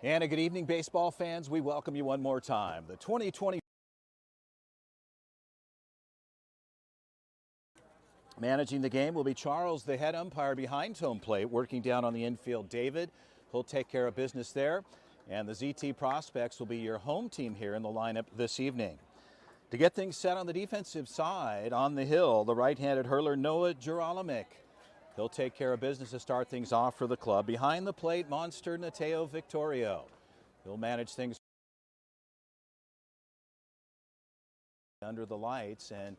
And a good evening, baseball fans. We welcome you one more time. The 2020 managing the game will be Charles, the head umpire behind home plate, working down on the infield. David, he'll take care of business there. And the ZT Prospects will be your home team here in the lineup this evening. To get things set on the defensive side, on the hill, the right-handed hurler Noah Gerolimic. He'll take care of business to start things off for the club. Behind the plate, monster Nateo Victorio. He'll manage things under the lights, and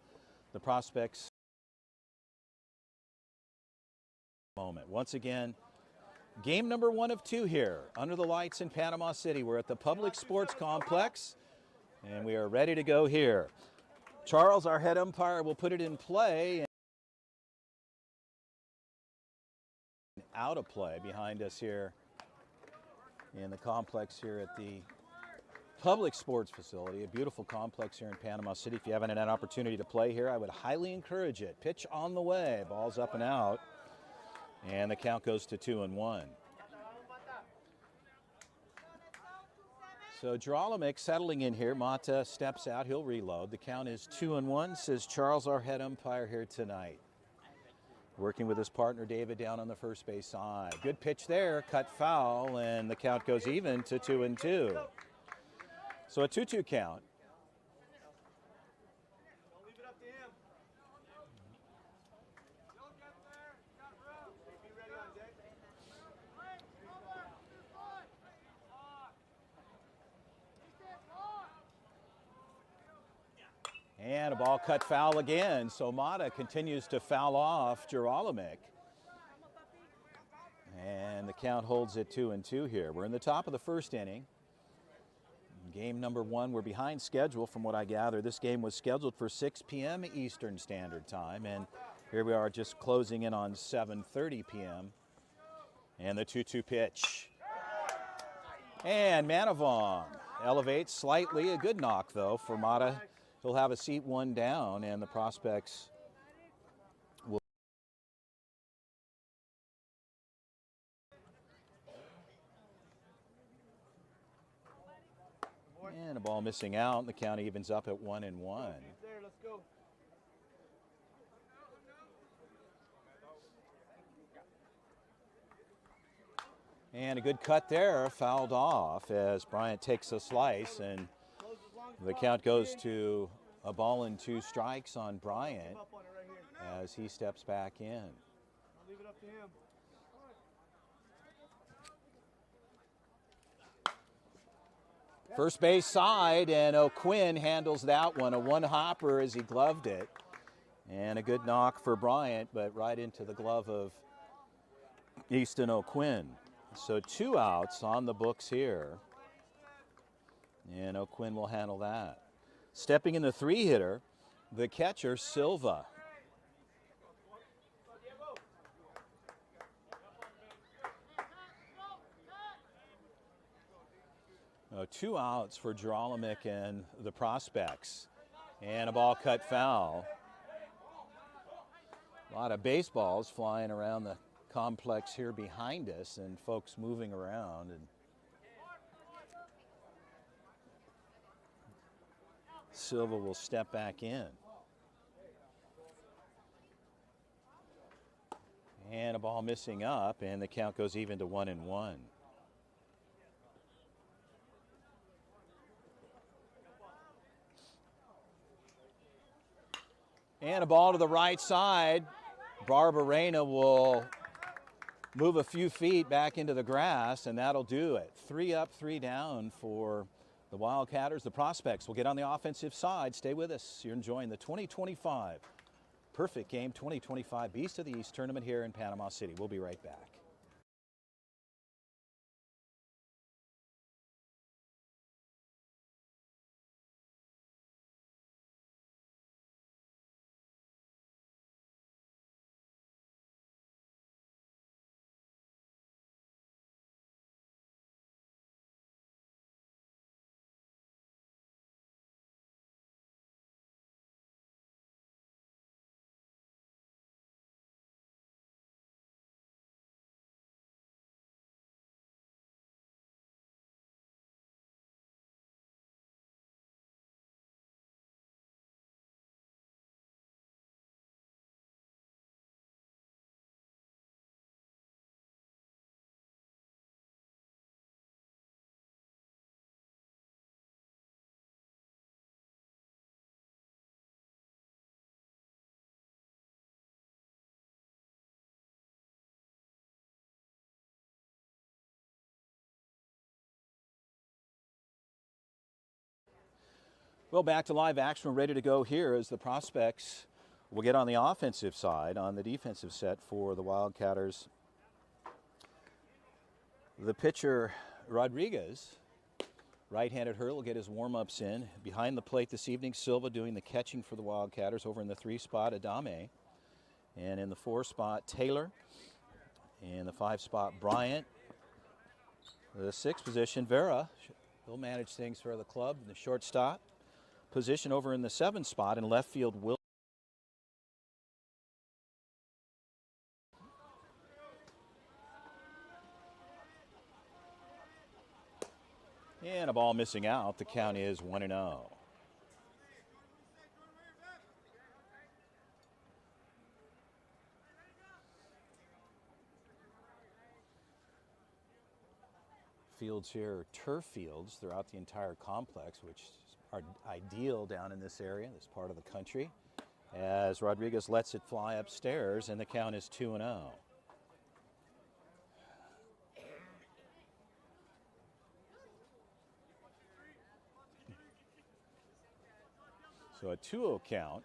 the Prospects moment. Once again, game number 1 of 2 here under the lights in Panama City. We're at the Public Sports Complex, and we are ready to go here. Charles, our head umpire, will put it in play. Out of play behind us here in the complex here at the Public Sports Facility, a beautiful complex here in Panama City. If you haven't had an opportunity to play here, I would highly encourage it. Pitch on the way, ball's up and out, and the count goes to 2-1. So Gerolimic settling in here. Mata steps out, he'll reload. The count is 2-1, says Charles, our head umpire here tonight. Working with his partner David down on the first base side. Good pitch there, cut foul, and the count goes even to 2-2. So a 2-2 count. And a ball cut foul again, so Mata continues to foul off Gerolimic. And the count holds at 2-2 here. We're in the top of the first inning. Game number 1, we're behind schedule from what I gather. This game was scheduled for 6 p.m. Eastern Standard Time, and here we are just closing in on 7:30 p.m. And the 2-2 pitch. And Manavong elevates slightly, a good knock though for Mata. He'll have a seat 1 down, and the Prospects will. And a ball missing out, and the count evens up at 1-1. And a good cut there, fouled off as Bryant takes a slice, and the count goes to a ball and 2 strikes on Bryant as he steps back in. First base side, and O'Quinn handles that one. A one-hopper as he gloved it. And a good knock for Bryant, but right into the glove of Easton O'Quinn. So 2 outs on the books here. And O'Quinn will handle that. Stepping in the 3-hitter, the catcher, Silva. 2 outs for Gerolimic and the Prospects. And a ball cut foul. A lot of baseballs flying around the complex here behind us, and folks moving around. And Silva will step back in. And a ball missing up, and the count goes even to 1-1. And a ball to the right side. Barberena will move a few feet back into the grass, and that'll do it. 3 up, 3 down for the Wildcatters. The Prospects will get on the offensive side. Stay with us. You're enjoying the 2025 Perfect Game 2025 Beast of the East tournament here in Panama City. We'll be right back. Well, back to live action. We're ready to go here as the Prospects will get on the offensive side on the defensive set for the Wildcatters. The pitcher, Rodriguez, right-handed hurler, will get his warm-ups in. Behind the plate this evening, Silva doing the catching for the Wildcatters. Over in the 3 spot, Adame. And in the 4 spot, Taylor. In the 5 spot, Bryant. The 6 position, Vera. He'll manage things for the club. In the shortstop position over in the 7 spot. In left field, Will. And a ball missing out. The count is 1-0. Fields here are turf fields throughout the entire complex, which are ideal down in this area, this part of the country, as Rodriguez lets it fly upstairs, and the count is 2-0. So a 2-0 count.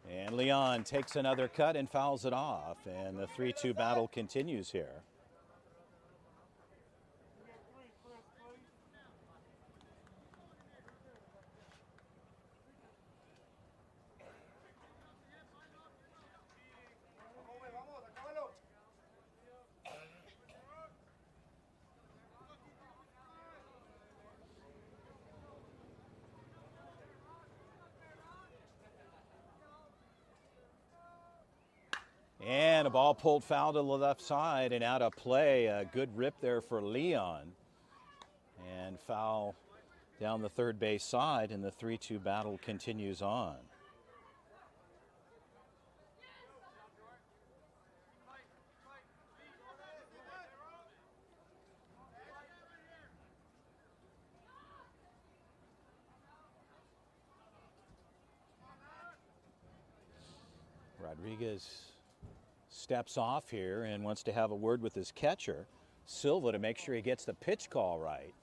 And Leon takes another cut and fouls it off, and the 3-2 battle continues here. And a ball pulled foul to the left side and out of play. A good rip there for Leon. And foul down the third base side, and the 3-2 battle continues on. Rodriguez steps off here and wants to have a word with his catcher, Silva, to make sure he gets the pitch call right.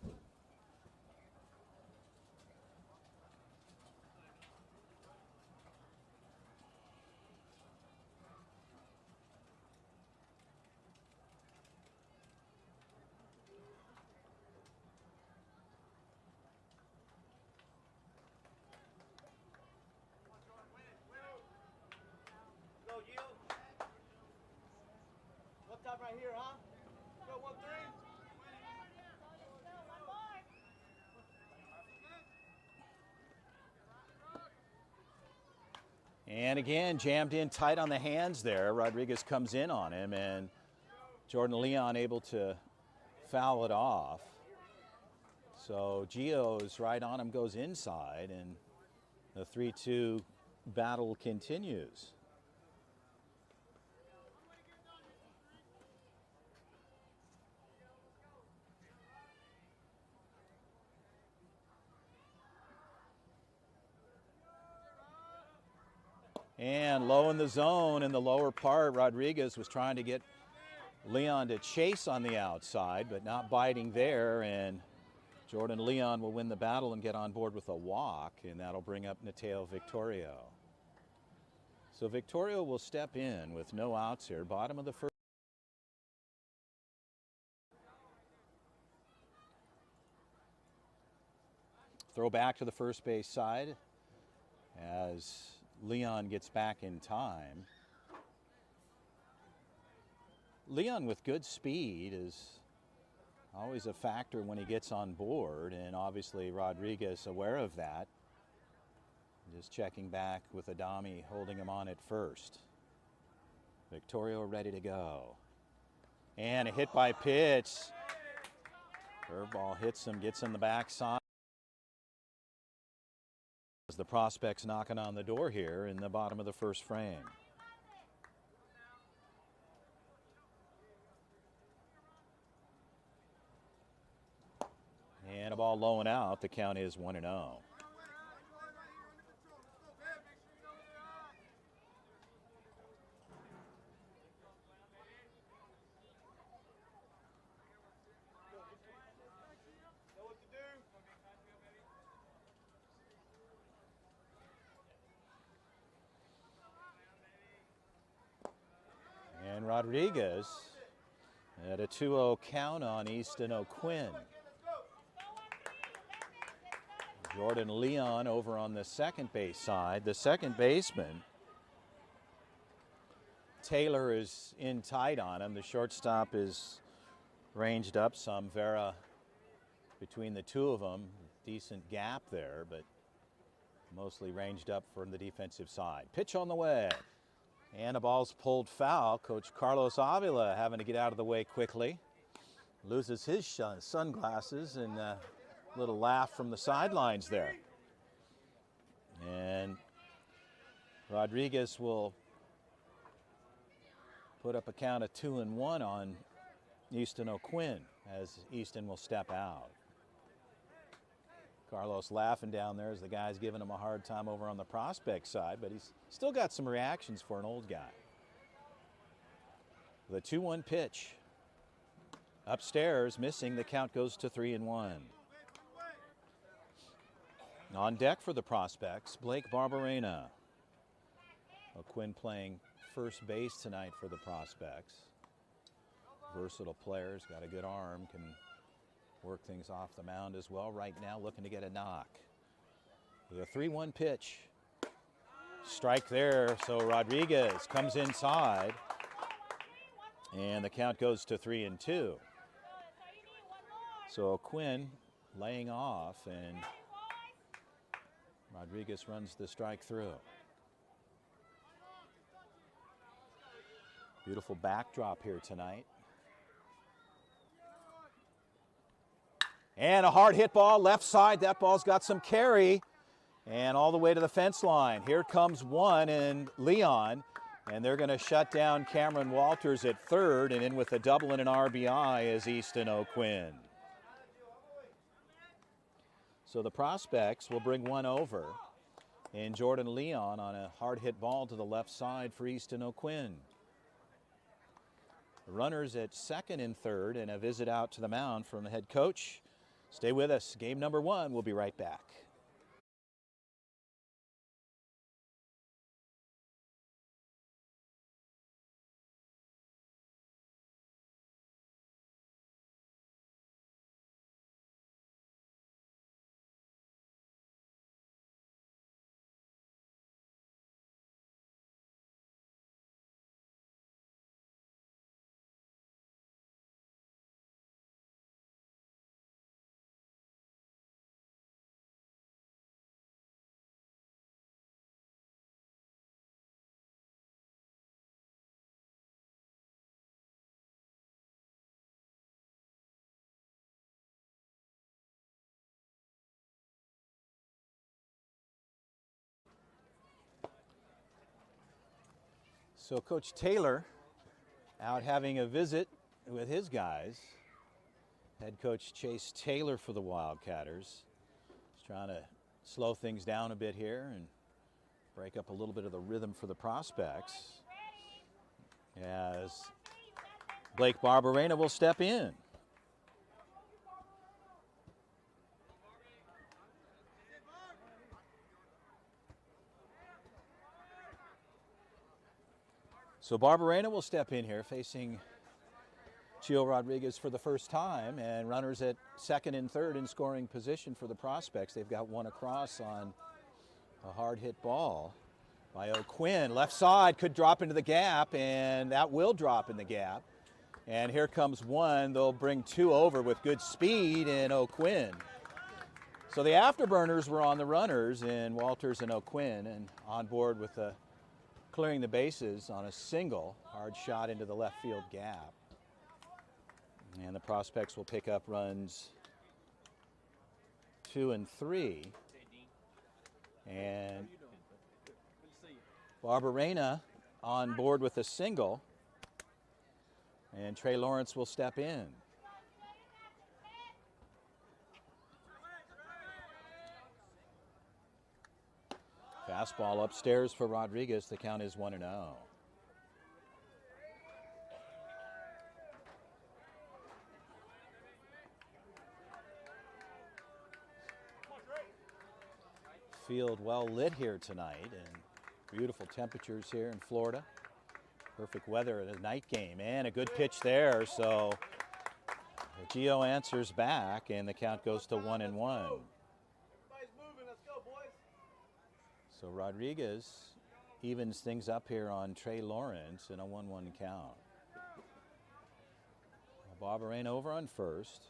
Right here, huh? Go 1-3. And again, jammed in tight on the hands there. Rodriguez comes in on him, and Jordan Leon able to foul it off. So Gio's right on him, goes inside, and the 3-2 battle continues. And low in the zone in the lower part, Rodriguez was trying to get Leon to chase on the outside, but not biting there, and Jordan Leon will win the battle and get on board with a walk, and that'll bring up Mateo Victorio. So Victorio will step in with no outs here, bottom of the first. Throw back to the first base side as Leon gets back in time. Leon with good speed is always a factor when he gets on board, and obviously Rodriguez aware of that. Just checking back with Adame holding him on at first. Victorio ready to go. And a hit by pitch. Curveball hits him, gets in the backside. As the Prospects knocking on the door here in the bottom of the first frame. And a ball low and out. The count is 1-0. Know what to do. And Rodriguez at a 2-0 count on Easton O'Quinn. Jordan Leon over on the second base side. The second baseman, Taylor, is in tight on him. The shortstop is ranged up some. Vera between the two of them. Decent gap there, but mostly ranged up from the defensive side. Pitch on the way. And a ball's pulled foul. Coach Carlos Avila having to get out of the way quickly. Loses his sunglasses, and a little laugh from the sidelines there. And Rodriguez will put up a count of 2-1 on Easton O'Quinn as Easton will step out. Carlos laughing down there as the guy's giving him a hard time over on the prospect side, but he's still got some reactions for an old guy. The 2-1 pitch. Upstairs, missing. The count goes to 3-1. On deck for the prospects, Blake Barberena. O'Quinn playing first base tonight for the prospects. Versatile players, got a good arm, can work things off the mound as well. Right now looking to get a knock. With a 3-1 pitch. Strike there, so Rodriguez comes inside. And the count goes to 3-2. So O'Quinn laying off, and Rodriguez runs the strike through. Beautiful backdrop here tonight. And a hard hit ball, left side. That ball's got some carry. And all the way to the fence line. Here comes one, and Leon. And they're going to shut down Cameron Walters at third, and in with a double and an RBI is Easton O'Quinn. So the prospects will bring one over. And Jordan Leon on a hard hit ball to the left side for Easton O'Quinn. Runners at second and third, and a visit out to the mound from the head coach. Stay with us. Game number 1. We'll be right back. So Coach Taylor out having a visit with his guys. Head coach Chase Taylor for the Wildcatters. He's trying to slow things down a bit here and break up a little bit of the rhythm for the prospects. As Blake Barberena will step in. So Barberena will step in here facing Chio Rodriguez for the first time, and runners at second and third in scoring position for the prospects. They've got one across on a hard hit ball by O'Quinn. Left side could drop into the gap, and that will drop in the gap. And here comes one. They'll bring two over with good speed in O'Quinn. So the afterburners were on the runners in Walters and O'Quinn, and on board with the clearing the bases on a single hard shot into the left field gap. And the prospects will pick up runs 2 and 3. And Barberena on board with a single. And Trey Lawrence will step in. Fastball upstairs for Rodriguez. The count is 1-0. Field well lit here tonight, and beautiful temperatures here in Florida. Perfect weather in a night game, and a good pitch there. So Gio answers back, and the count goes to 1-1. Everybody's moving. Let's go, boys. So Rodriguez evens things up here on Trey Lawrence in a 1-1 count. Barberena over on first.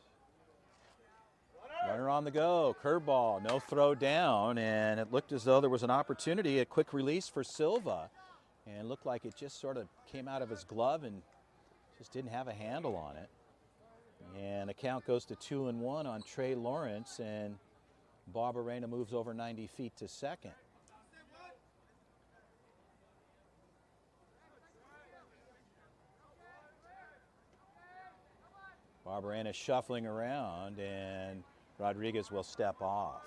Runner on the go, curveball, no throw down, and it looked as though there was an opportunity, a quick release for Silva, and it looked like it just sort of came out of his glove and just didn't have a handle on it. And the count goes to 2-1 on Trey Lawrence, and Barberena moves over 90 feet to second. Barberena shuffling around, and Rodriguez will step off.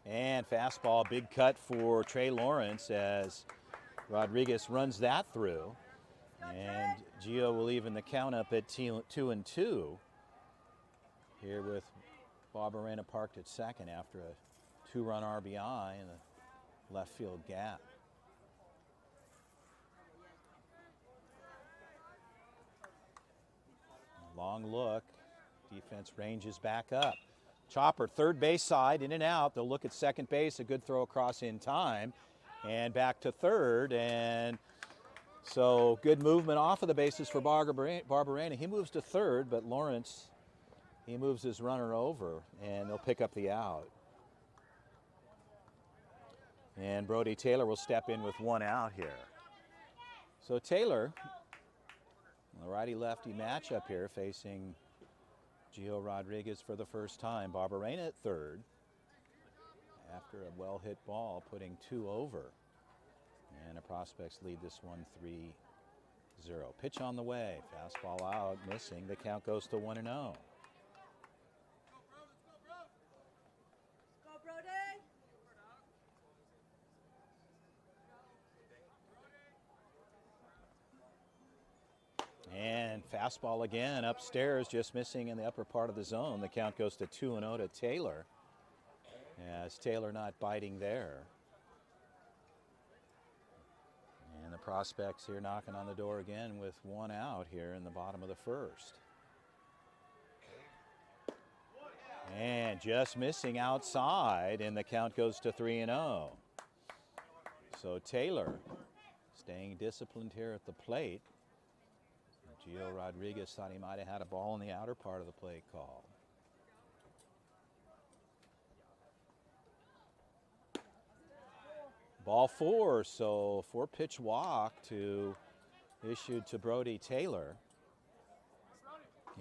And fastball, big cut for Trey Lawrence as Rodriguez runs that through. And Gio will even the count up at 2-2 here with Barberena parked at second after a 2-run RBI in the left field gap. Long look, defense ranges back up. Chopper, third base side, in and out. They'll look at second base, a good throw across in time, and back to third. And so good movement off of the bases for Barberena. He moves to third, but Lawrence, he moves his runner over, and they'll pick up the out. And Brody Taylor will step in with one out here. So Taylor, the righty-lefty matchup here, facing Gio Rodriguez for the first time. Barberena at third after a well-hit ball, putting two over. And the Prospects lead this one 3-0. Pitch on the way. Fastball out, missing. The count goes to 1-0. Go, Brody. And fastball again upstairs, just missing in the upper part of the zone. The count goes to 2-0 to Taylor, as Taylor not biting there. And the Prospects here knocking on the door again with one out here in the bottom of the first. And just missing outside, and the count goes to 3-0. So Taylor staying disciplined here at the plate. Gio Rodriguez thought he might have had a ball in the outer part of the plate call. Ball four, so 4-pitch walk issued to Brody Taylor.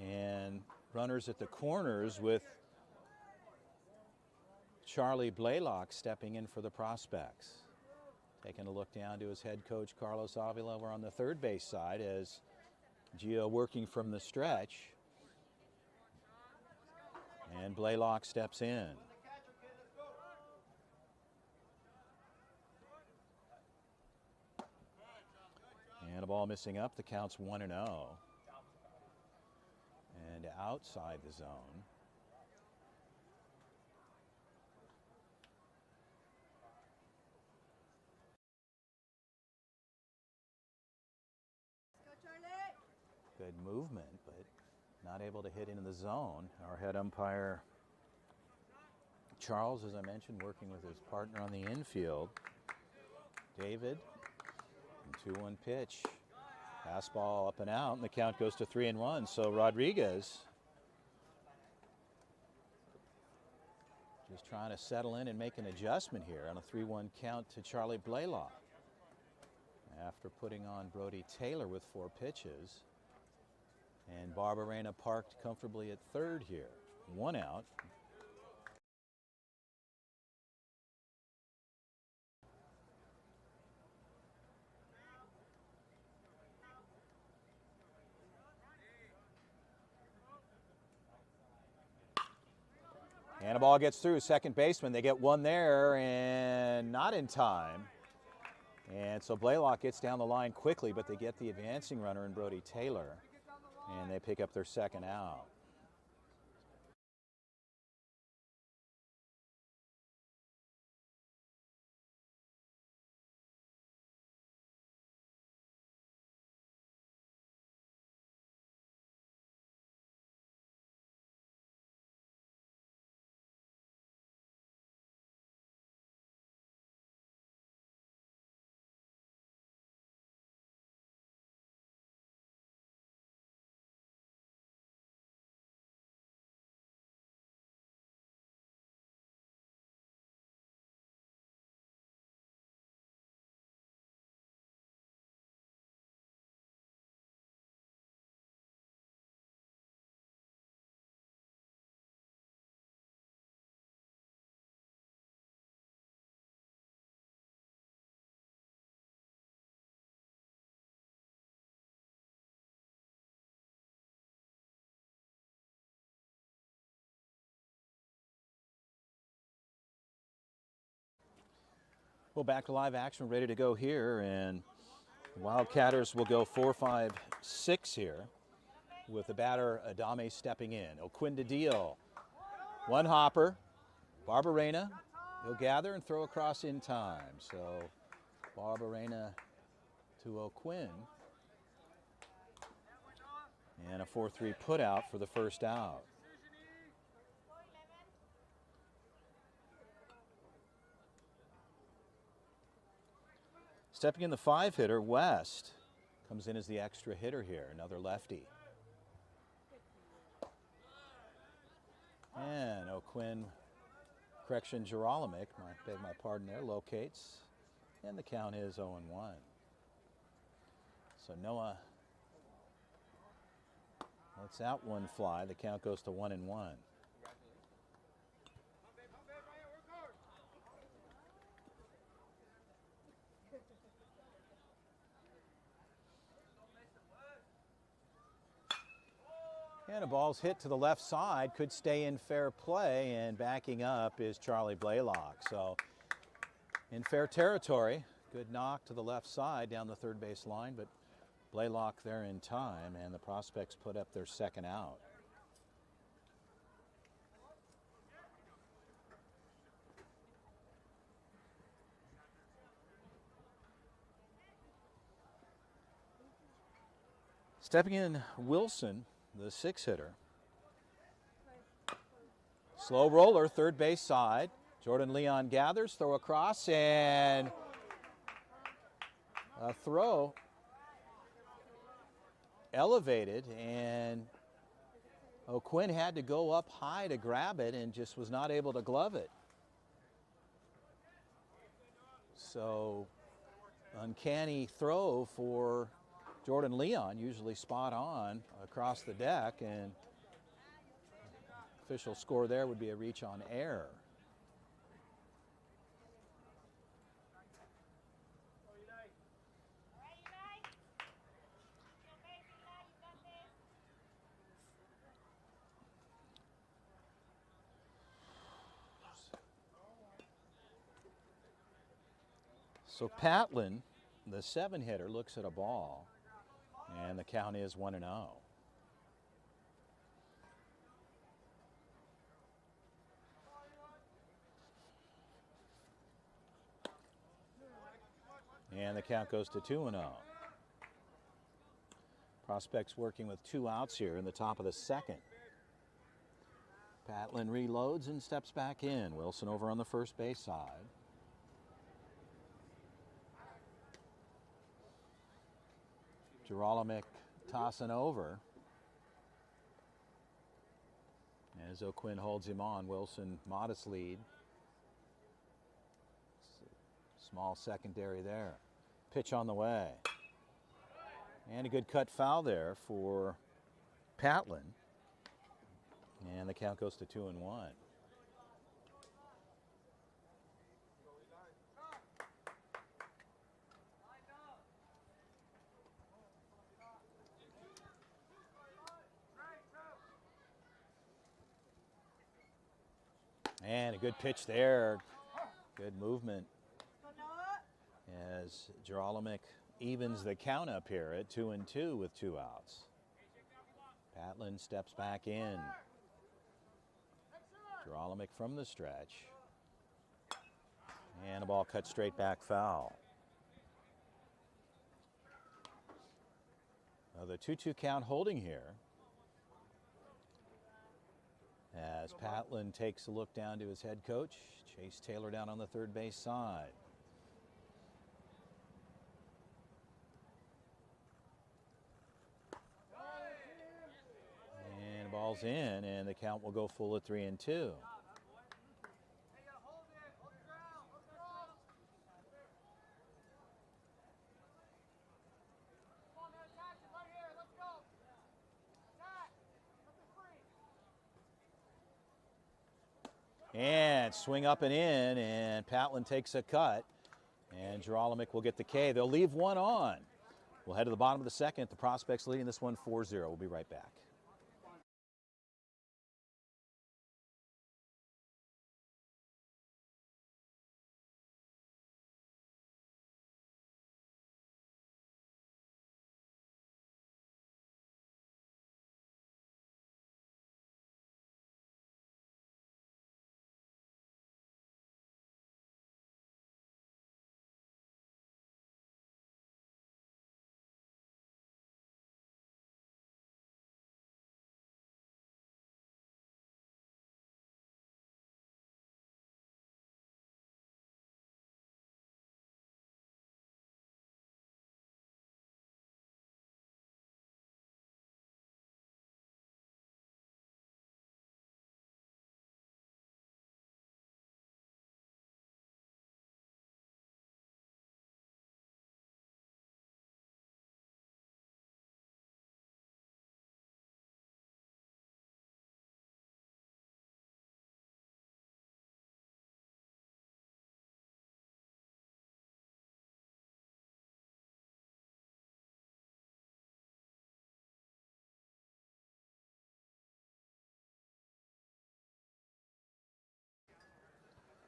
And runners at the corners with Charlie Blaylock stepping in for the Prospects. Taking a look down to his head coach, Carlos Avila. We're on the third base side as Gio working from the stretch. And Blaylock steps in. And a ball missing up. The count's 1-0. And outside the zone. Good movement, but not able to hit into the zone. Our head umpire, Charles, as I mentioned, working with his partner on the infield. David, 2-1 pitch. Fastball up and out, and the count goes to 3-1. So Rodriguez just trying to settle in and make an adjustment here on a 3-1 count to Charlie Blaylock. After putting on Brody Taylor with 4 pitches. And Barberena parked comfortably at third here. One out. And a ball gets through. Second baseman, they get one there and not in time. And so Blaylock gets down the line quickly, but they get the advancing runner in Brody Taylor, and they pick up their second out. Well, back to live action, ready to go here, and the Wildcatters will go 4-5-6 here with the batter Adame stepping in. O'Quinn to deal. One hopper. Barbarena, he'll gather and throw across in time. So Barbarena to O'Quinn. And a 4-3 put out for the first out. Stepping in the 5-hitter, West comes in as the extra hitter here, another lefty. And O'Quinn, correction, Gerolamic, beg my pardon there, locates. And the count is 0-1. So Noah lets out one fly. The count goes to 1-1. And a ball's hit to the left side, could stay in fair play, and backing up is Charlie Blaylock. So in fair territory, good knock to the left side down the third base line, but Blaylock there in time, and the Prospects put up their second out. Stepping in Wilson, the 6-hitter. Slow roller, third base side. Jordan Leon gathers, throw across, and a throw elevated, and O'Quinn had to go up high to grab it and just was not able to glove it. So uncanny throw for Jordan Leon, usually spot on across the deck, and official score there would be a reach on air. So Patlin, the 7-hitter, looks at a ball, and the count is 1-0. And the count goes to 2-0. Prospects working with 2 outs here in the top of the second. Patlin reloads and steps back in. Wilson over on the first base side. Gerolamic tossing over. As O'Quinn holds him on, Wilson modest lead. Small secondary there. Pitch on the way. And a good cut foul there for Patlin. And the count goes to 2-1. And a good pitch there. Good movement as Gerolimic evens the count up here at 2-2 with 2 outs. Patlin steps back in. Gerolimic from the stretch. And a ball cut straight back foul. Now the 2-2 count holding here as Patlin takes a look down to his head coach. Chase Taylor down on the third base side. And the ball's in, and the count will go full at 3-2. And swing up and in, and Patlin takes a cut, and Gerolimic will get the K. They'll leave one on. We'll head to the bottom of the second. The Prospects leading this one 4-0. We'll be right back.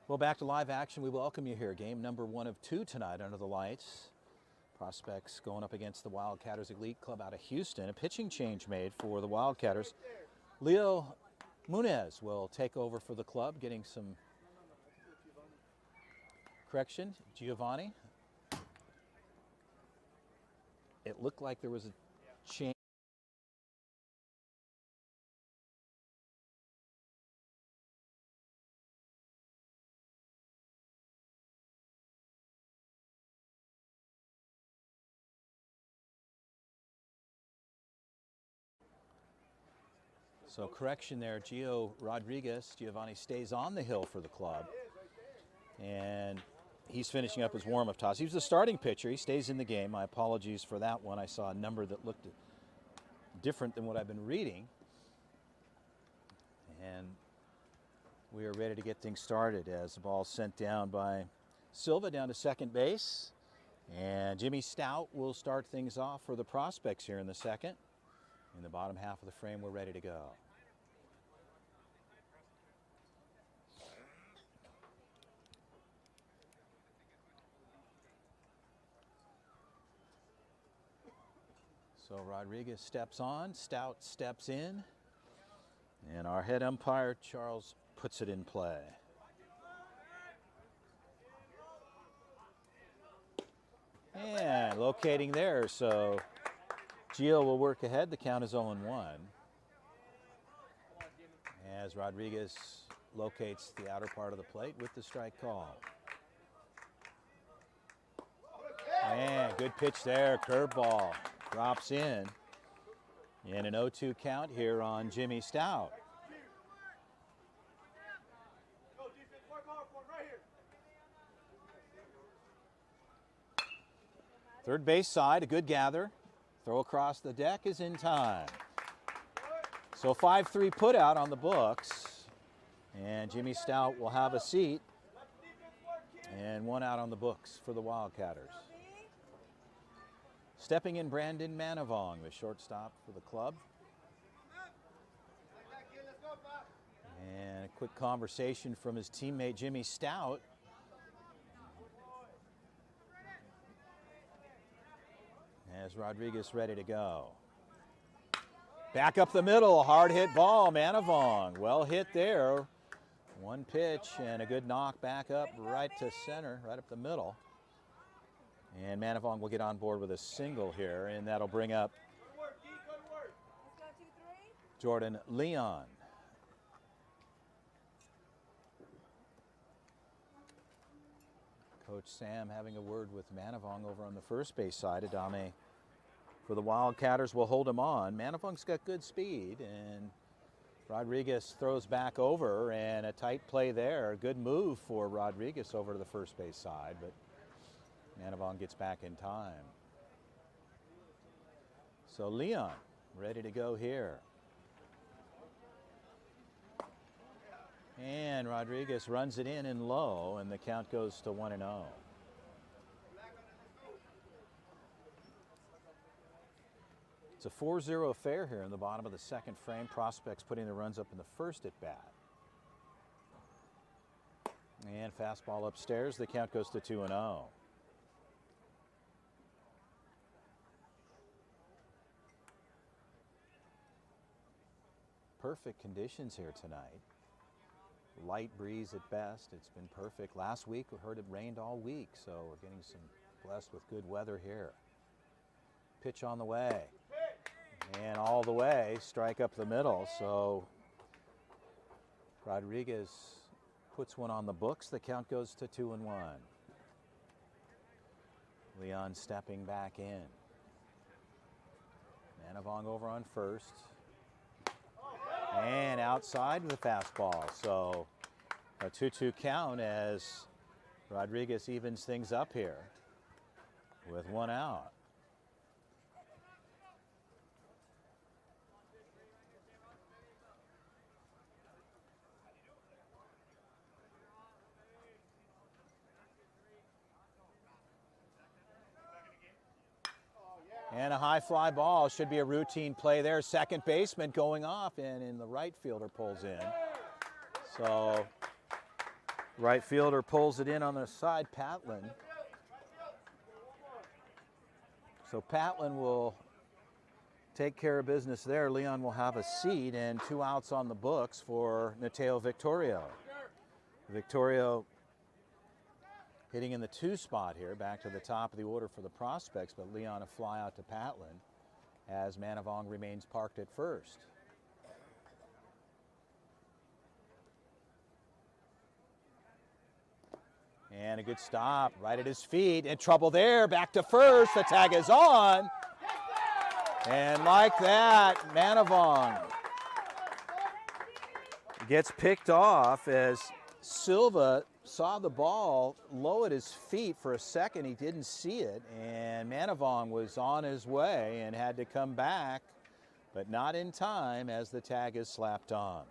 Well, back to live action. We welcome you here. Game number 1 of 2 tonight under the lights. Prospects going up against the Wildcatters Elite Club out of Houston. A pitching change made for the Wildcatters. Leo Munez will take over for the club, getting some correction. Giovanni. It looked like there was a change. So correction there, Gio Rodriguez. Giovanni stays on the hill for the club. And he's finishing up his warm-up toss. He was the starting pitcher. He stays in the game. My apologies for that one. I saw a number that looked different than what I've been reading. And we are ready to get things started as the ball's sent down by Silva down to second base. And Jimmy Stout will start things off for the Prospects here in the second. In the bottom half of the frame, we're ready to go. So Rodriguez steps on, Stout steps in, and our head umpire, Charles, puts it in play. And locating there, so Gio will work ahead. The count is 0-1. As Rodriguez locates the outer part of the plate with the strike call. And good pitch there, curveball. Drops in an 0-2 count here on Jimmy Stout. Third base side, a good gather. Throw across the deck is in time. So 5-3 put out on the books. And Jimmy Stout will have a seat. And 1 out on the books for the Wildcatters. Stepping in Brandon Manavong, the shortstop for the club. And a quick conversation from his teammate Jimmy Stout. As Rodriguez ready to go. Back up the middle, hard hit ball, Manavong. Well hit there. One pitch and a good knock back up right to center, right up the middle. And Manavong will get on board with a single here, and that'll bring up Jordan Leon. Coach Sam having a word with Manavong over on the first base side. Adame for the Wildcatters will hold him on. Manavong's got good speed, and Rodriguez throws back over, and a tight play there. Good move for Rodriguez over to the first base side, but Manavong gets back in time. So Leon ready to go here. And Rodriguez runs it in and low, and the count goes to 1-0. It's a 4-0 affair here in the bottom of the second frame. Prospects putting the runs up in the first at bat. And fastball upstairs. The count goes to 2-0. Perfect conditions here tonight. Light breeze at best. It's been perfect. Last week we heard it rained all week, so we're getting some blessed with good weather here. Pitch on the way. And all the way, strike up the middle. So Rodriguez puts one on the books. The count goes to 2-1. Leon stepping back in. Manavong over on first. And outside with the fastball. So a 2-2 count as Rodriguez evens things up here with one out. And a high fly ball. Should be a routine play there. Second baseman going off, and in the right fielder pulls in. So right fielder pulls it in on the side, Patlin. So Patlin will take care of business there. Leon will have a seat, and 2 outs on the books for Mateo Victorio. Victorio hitting in the 2 spot here, back to the top of the order for the prospects, but Leon a fly out to Patlin as Manavong remains parked at first. And a good stop right at his feet, and trouble there, back to first, the tag is on. And like that, Manavong gets picked off as Silva saw the ball low at his feet for a second. He didn't see it, and Manavong was on his way and had to come back, but not in time as the tag is slapped on.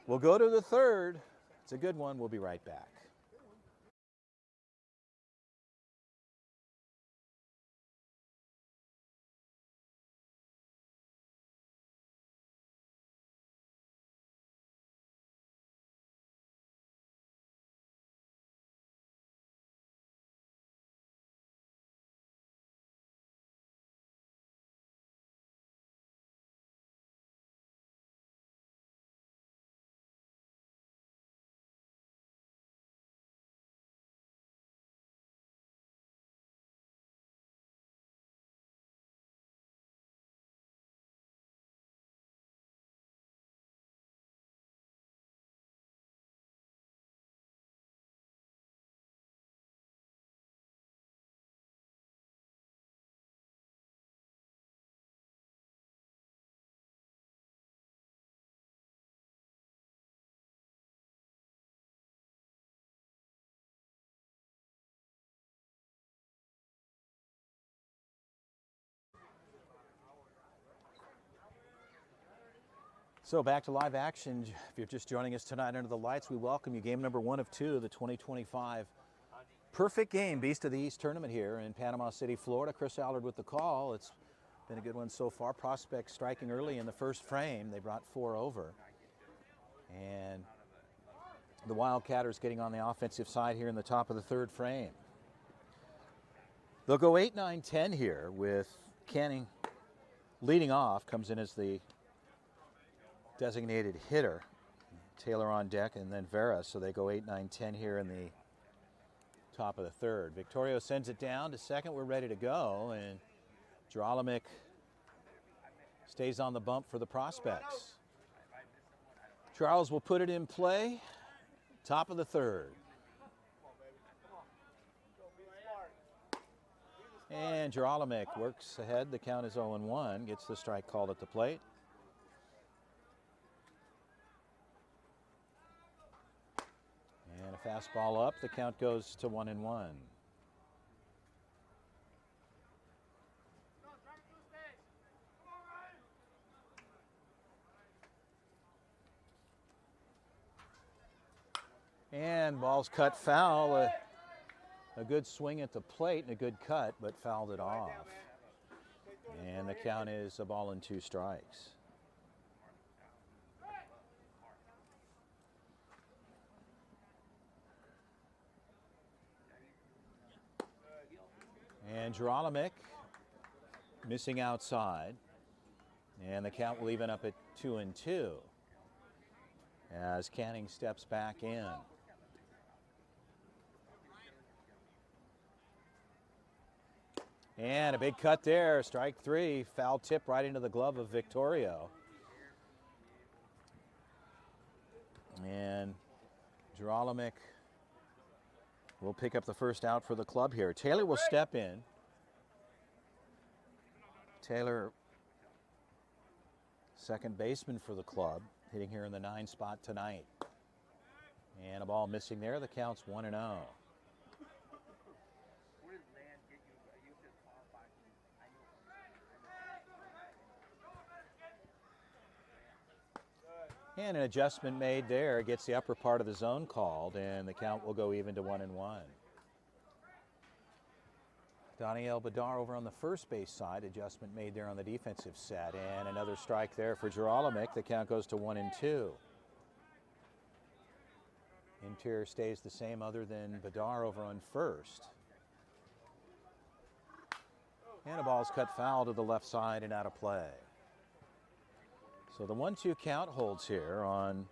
We'll go to the third. It's a good one. We'll be right back. So back to live action. If you're just joining us tonight under the lights, we welcome you. Game number 1 of 2 of the 2025 Perfect Game Beast of the East tournament here in Panama City, Florida. Chris Allard with the call. It's been a good one so far. Prospects striking early in the first frame. They brought 4 over. And the Wildcatters getting on the offensive side here in the top of the third frame. They'll go 8, 9, 10 here with Canning leading off, comes in as the designated hitter. Taylor on deck and then Vera, so they go 8, 9, 10 here in the top of the third. Victorio sends it down to second. We're ready to go, and Gerolamic stays on the bump for the prospects. Charles will put it in play, top of the third. And Gerolamic works ahead. The count is 0-1, gets the strike called at the plate. And a fastball up, the count goes to 1-1. And ball's cut foul. A good swing at the plate and a good cut, but fouled it off. And the count is a ball and 2 strikes. And Gerolamic missing outside. And the count will even up at 2-2 as Canning steps back in. And a big cut there, strike 3, foul tip right into the glove of Victorio. And Gerolamic will pick up the first out for the club here. Taylor will step in. Taylor, second baseman for the club, hitting here in the 9 spot tonight. And a ball missing there, the count's 1-0. And an adjustment made there, gets the upper part of the zone called, and the count will go even to 1-1. Daniel Badar over on the first base side, adjustment made there on the defensive set, and another strike there for Gerolamic. The count goes to 1-2. Interior stays the same other than Badar over on first. And a ball's cut foul to the left side and out of play. So the 1-2 count holds here on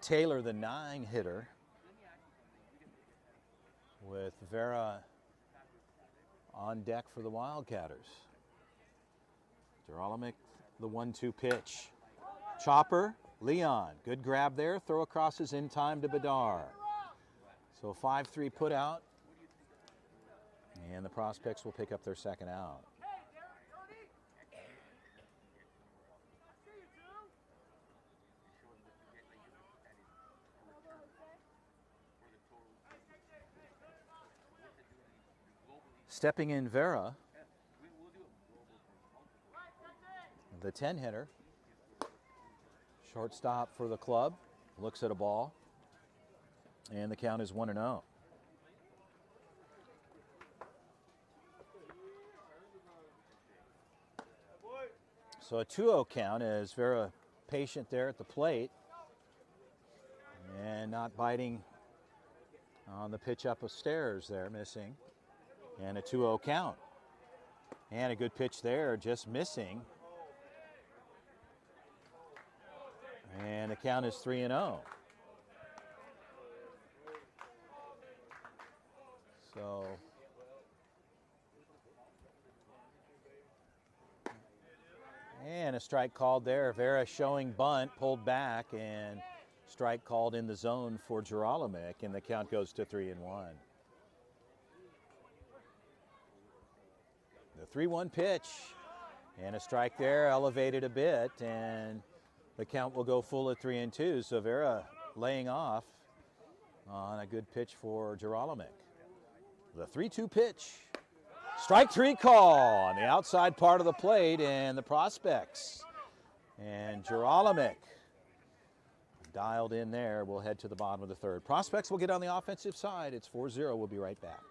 Taylor, the 9 hitter, with Vera on deck for the Wildcatters. Gerolamic, the 1-2 pitch. Chopper, Leon, good grab there, throw across is in time to Badar. So 5-3 put out, and the prospects will pick up their second out. Stepping in Vera, the 10 hitter, shortstop for the club, looks at a ball, and the count is 1-0. So a 2-0 count as Vera patient there at the plate and not biting on the pitch up the stairs there, missing. And a 2-0 count. And a good pitch there, just missing. And the count is 3-0. So and a strike called there. Vera showing bunt, pulled back, and strike called in the zone for Gerolamic, and the count goes to 3-1. The 3-1 pitch, and a strike there, elevated a bit, and the count will go full at 3-2. So Vera laying off on a good pitch for Gerolamic. The 3-2 pitch, strike 3 call on the outside part of the plate, and the prospects. And Gerolamic dialed in there. We'll head to the bottom of the third. Prospects will get on the offensive side. It's 4-0. We'll be right back.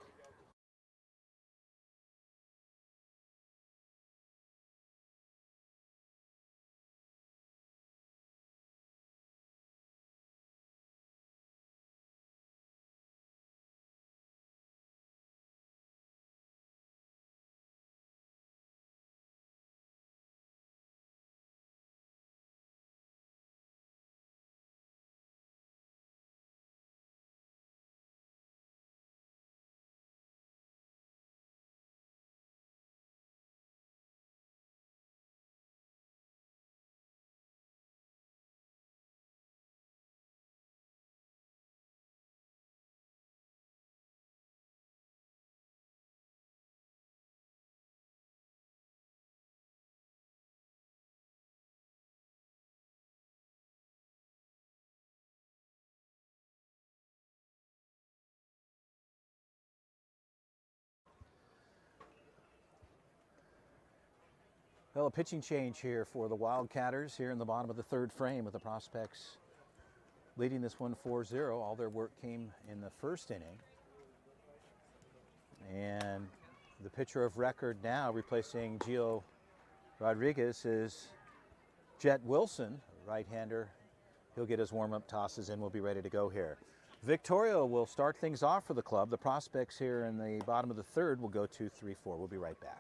Well, a pitching change here for the Wildcatters here in the bottom of the third frame with the prospects leading this one 4-0. All their work came in the first inning. And the pitcher of record now replacing Gio Rodriguez is Jet Wilson, right-hander. He'll get his warm-up tosses in. We'll be ready to go here. Victoria will start things off for the club. The prospects here in the bottom of the third will go 2-3-4. We'll be right back.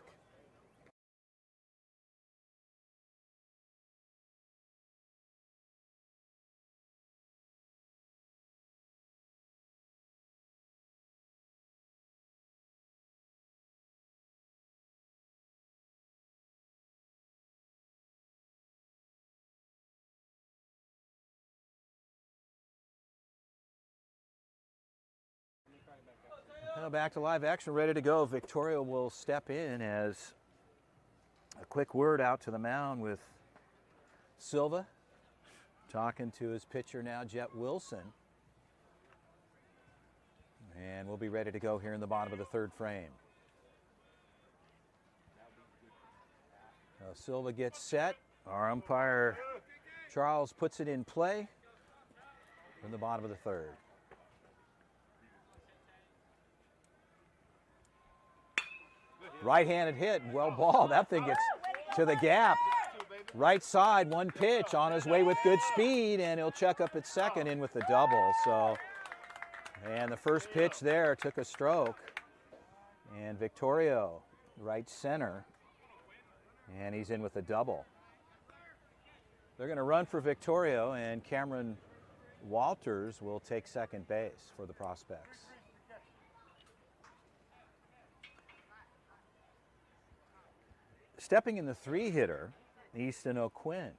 Now back to live action, ready to go. Victoria will step in as a quick word out to the mound with Silva talking to his pitcher now, Jet Wilson. And we'll be ready to go here in the bottom of the third frame. Silva gets set. Our umpire, Charles, puts it in play in the bottom of the third. Right-handed hit, well ball. That thing gets to the gap. Right side, one pitch on his way with good speed, and he'll check up at second in with the double. So, and the first pitch there took a stroke. And Victorio, right center, and he's in with a double. They're going to run for Victorio, and Cameron Walters will take second base for the prospects. Stepping in the three-hitter, Easton O'Quinn.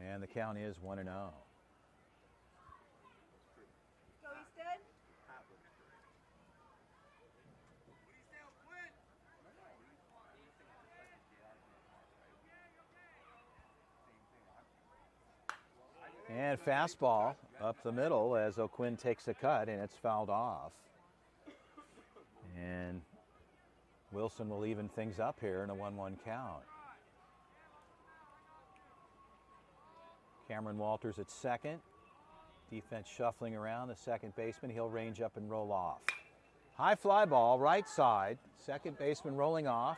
And the count is 1-0. And fastball up the middle as O'Quinn takes a cut, and it's fouled off. And Wilson will even things up here in a 1-1 count. Cameron Walters at second. Defense shuffling around the second baseman. He'll range up and roll off. High fly ball, right side. Second baseman rolling off.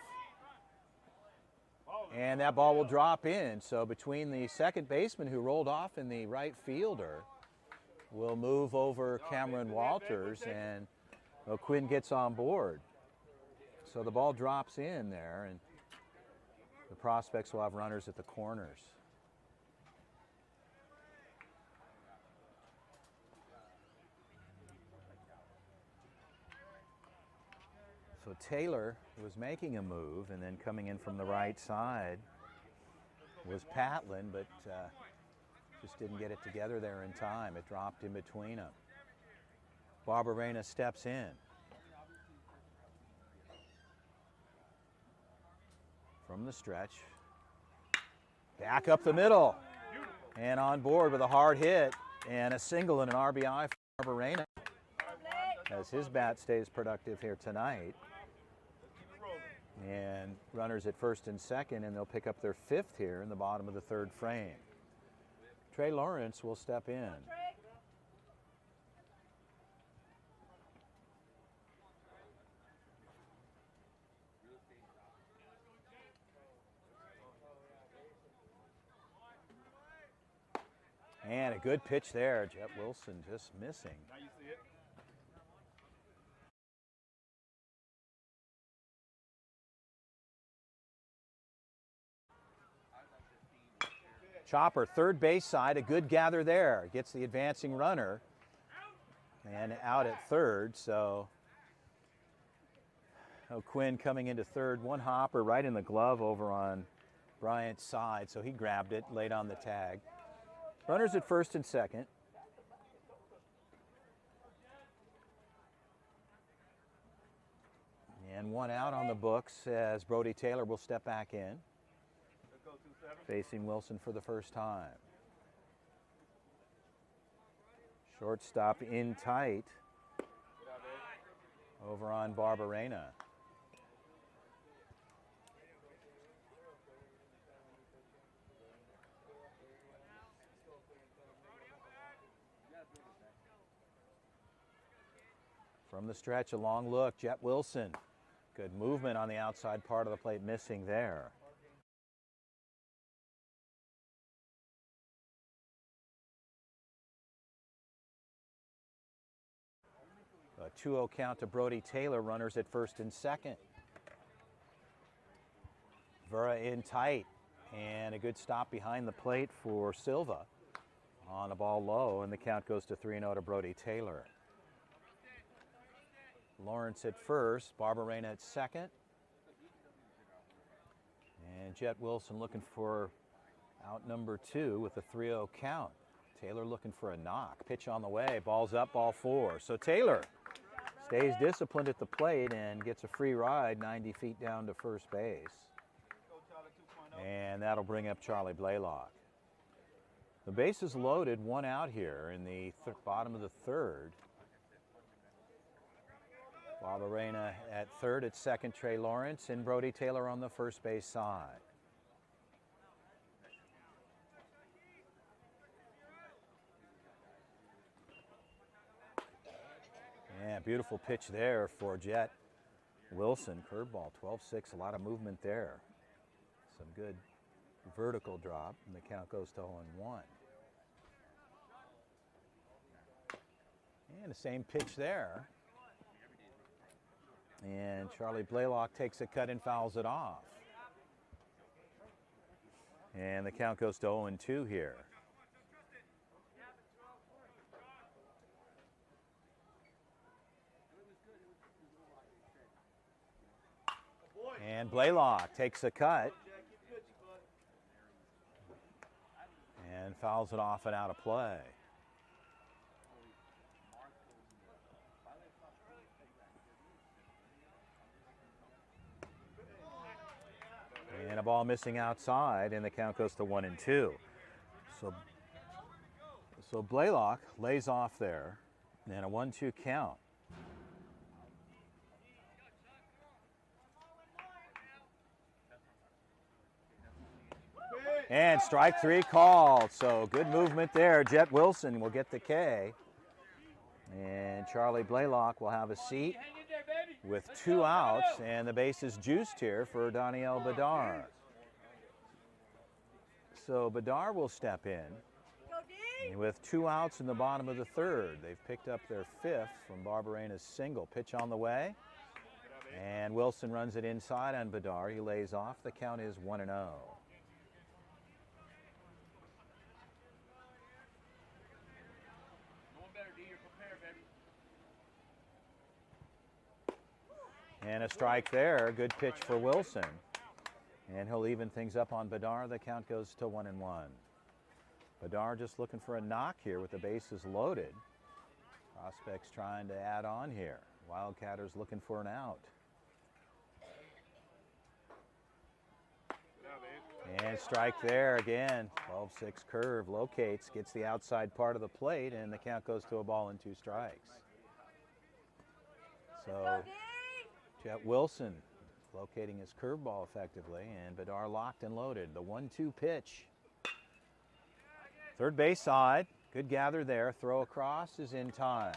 And that ball will drop in. So between the second baseman who rolled off and the right fielder will move over Cameron Walters, and O'Quinn gets on board. So the ball drops in there, and the prospects will have runners at the corners. So Taylor was making a move, and then coming in from the right side was Patlin, but just didn't get it together there in time. It dropped in between them. Barbarena steps in. From the stretch. Back up the middle. And on board with a hard hit and a single and an RBI for Barbarena, as his bat stays productive here tonight. And runners at first and second, and they'll pick up their fifth here in the bottom of the third frame. Trey Lawrence will step in. And a good pitch there. Jet Wilson just missing. Now you see it. Chopper, third base side, a good gather there. Gets the advancing runner and out at third. So O'Quinn coming into third, one hopper right in the glove over on Bryant's side. So he grabbed it, laid on the tag. Runners at first and second. And And one out on the books as Brody Taylor will step back in, facing Wilson for the first time. Shortstop in tight over on Barbarena. From the stretch, a long look, Jet Wilson. Good movement on the outside part of the plate, missing there. A 2-0 count to Brody Taylor, runners at first and second. Vera in tight, and a good stop behind the plate for Silva on a ball low, and the count goes to 3-0 to Brody Taylor. Lawrence at first, Barbarena at second. And Jet Wilson looking for out number 2 with a 3-0 count. Taylor looking for a knock. Pitch on the way, ball's up, ball 4. So Taylor stays disciplined at the plate and gets a free ride 90 feet down to first base. And that'll bring up Charlie Blaylock. The base is loaded, one out here in the bottom of the third. Barbarena at third, at second Trey Lawrence, and Brody Taylor on the first base side. Yeah, beautiful pitch there for Jet Wilson. Curveball, 12-6, a lot of movement there. Some good vertical drop, and the count goes to 0-1. And the same pitch there. And Charlie Blaylock takes a cut and fouls it off. And the count goes to 0-2 here. And Blaylock takes a cut and fouls it off and out of play. And a ball missing outside, and the count goes to 1-2. So Blaylock lays off there, and a 1-2 count. And strike 3 called. So good movement there. Jet Wilson will get the K. And Charlie Blaylock will have a seat with 2 outs, and the base is juiced here for Daniel Badar. So Badar will step in with 2 outs in the bottom of the third. They've picked up their 5th from Barbarena's single. Pitch on the way, and Wilson runs it inside on Badar. He lays off. The count is 1-0. And a strike there, good pitch for Wilson. And he'll even things up on Badar. The count goes to 1-1. Badar just looking for a knock here with the bases loaded. Prospects trying to add on here. Wildcatters looking for an out. And strike there again. 12-6 curve, locates, gets the outside part of the plate, and the count goes to a ball and 2 strikes. So Jet Wilson locating his curveball effectively, and Badar locked and loaded. The 1-2 pitch. Third base side, good gather there. Throw across is in time.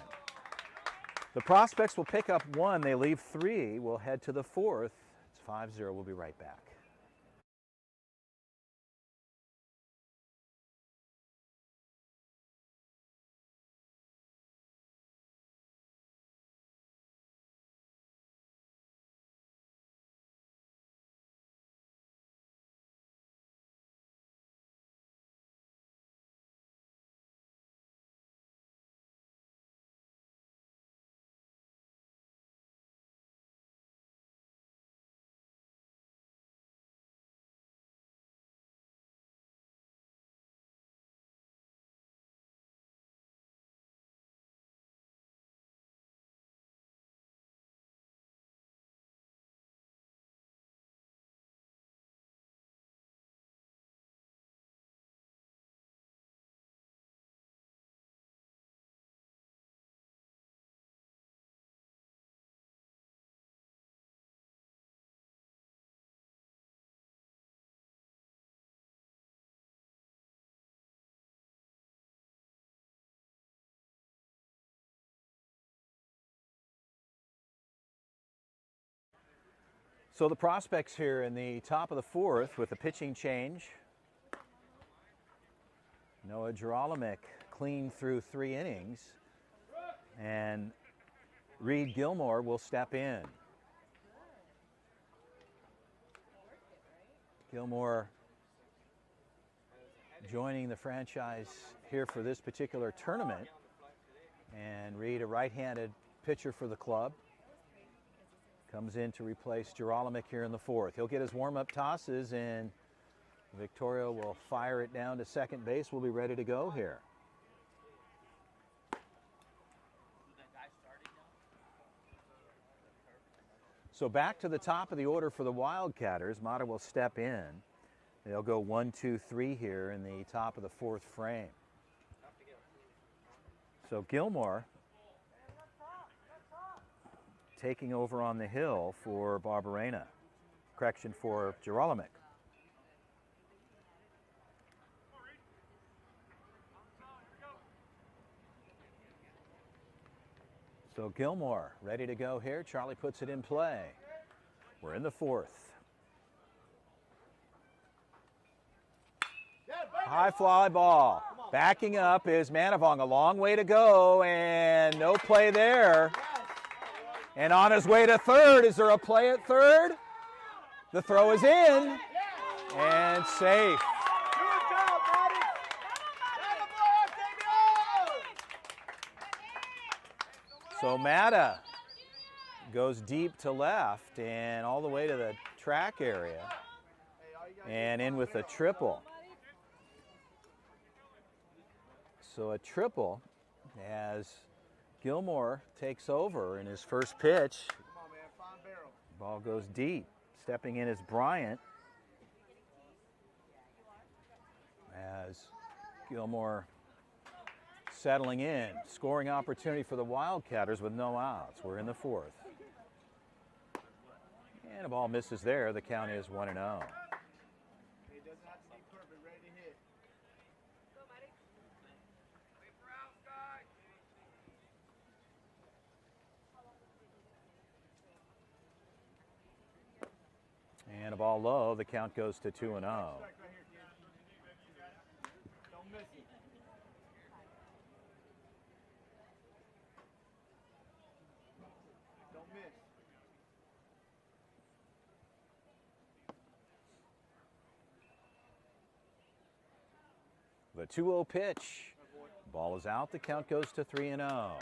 The Prospects will pick up 1. They leave 3. We'll head to the 4th. It's 5-0. We'll be right back. So the prospects here in the top of the fourth with the pitching change. Noah Gerolimic clean through 3 innings, and Reed Gilmore will step in. Gilmore joining the franchise here for this particular tournament, and Reed, a right-handed pitcher for the club, comes in to replace Gerolimic here in the fourth. He'll get his warm-up tosses, and Victoria will fire it down to second base. We'll be ready to go here. So back to the top of the order for the Wildcatters. Mata will step in. They'll go 1, 2, 3 here in the top of the fourth frame. So Gilmore taking over on the hill for Barberena. Correction, for Gerolimic. So Gilmore ready to go here. Charlie puts it in play. We're in the fourth. High fly ball. Backing up is Manavong. A long way to go, and no play there. And on his way to third, is there a play at third? The throw is in, and safe. So Mata goes deep to left and all the way to the track area and in with a triple. So a triple as Gilmore takes over in his first pitch. Ball goes deep. Stepping in is Bryant as Gilmore settling in. Scoring opportunity for the Wildcatters with no outs. We're in the fourth. And a ball misses there. The count is 1-0. It doesn't have to be perfect, ready to hit. And a ball low. The count goes to 2-0. Don't miss it. Don't miss. The 2-0 pitch. Ball is out. The count goes to 3-0.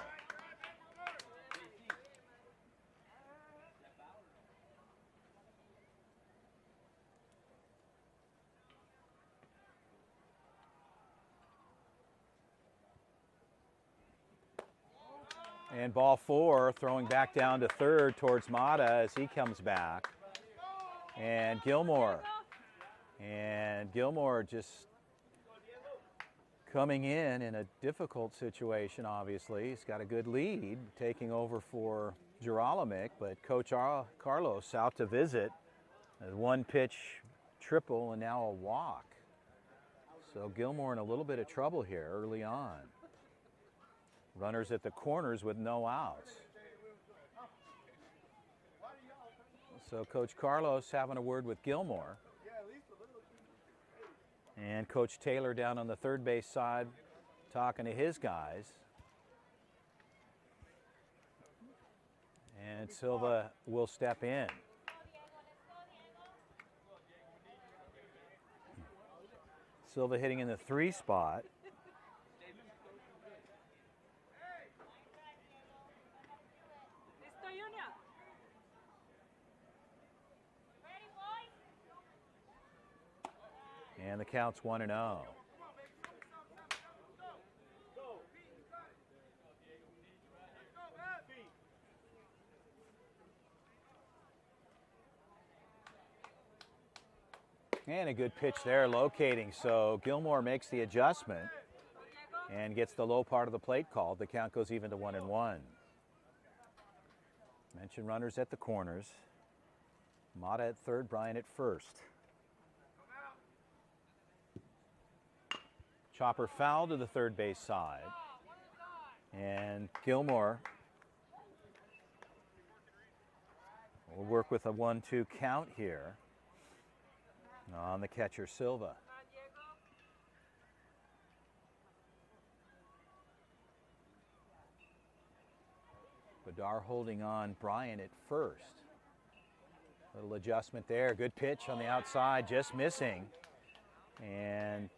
And ball 4, throwing back down to third towards Mata as he comes back. And Gilmore just coming in a difficult situation, obviously. He's got a good lead, taking over for Gerolimic, but Coach Carlos out to visit. A 1-pitch triple and now a walk. So Gilmore in a little bit of trouble here early on. Runners at the corners with no outs. So Coach Carlos having a word with Gilmore. And Coach Taylor down on the third base side talking to his guys. And Silva will step in. Silva hitting in the 3 spot. And the count's 1-0. And a good pitch there, locating. So Gilmore makes the adjustment and gets the low part of the plate called. The count goes even to 1-1. Mentioned runners at the corners. Mata at third, Bryant at first. Chopper foul to the third base side. And Gilmore We'll work with a 1-2 count here on the catcher, Silva. Bedard holding on Bryant at first. Little adjustment there. Good pitch on the outside, just missing. And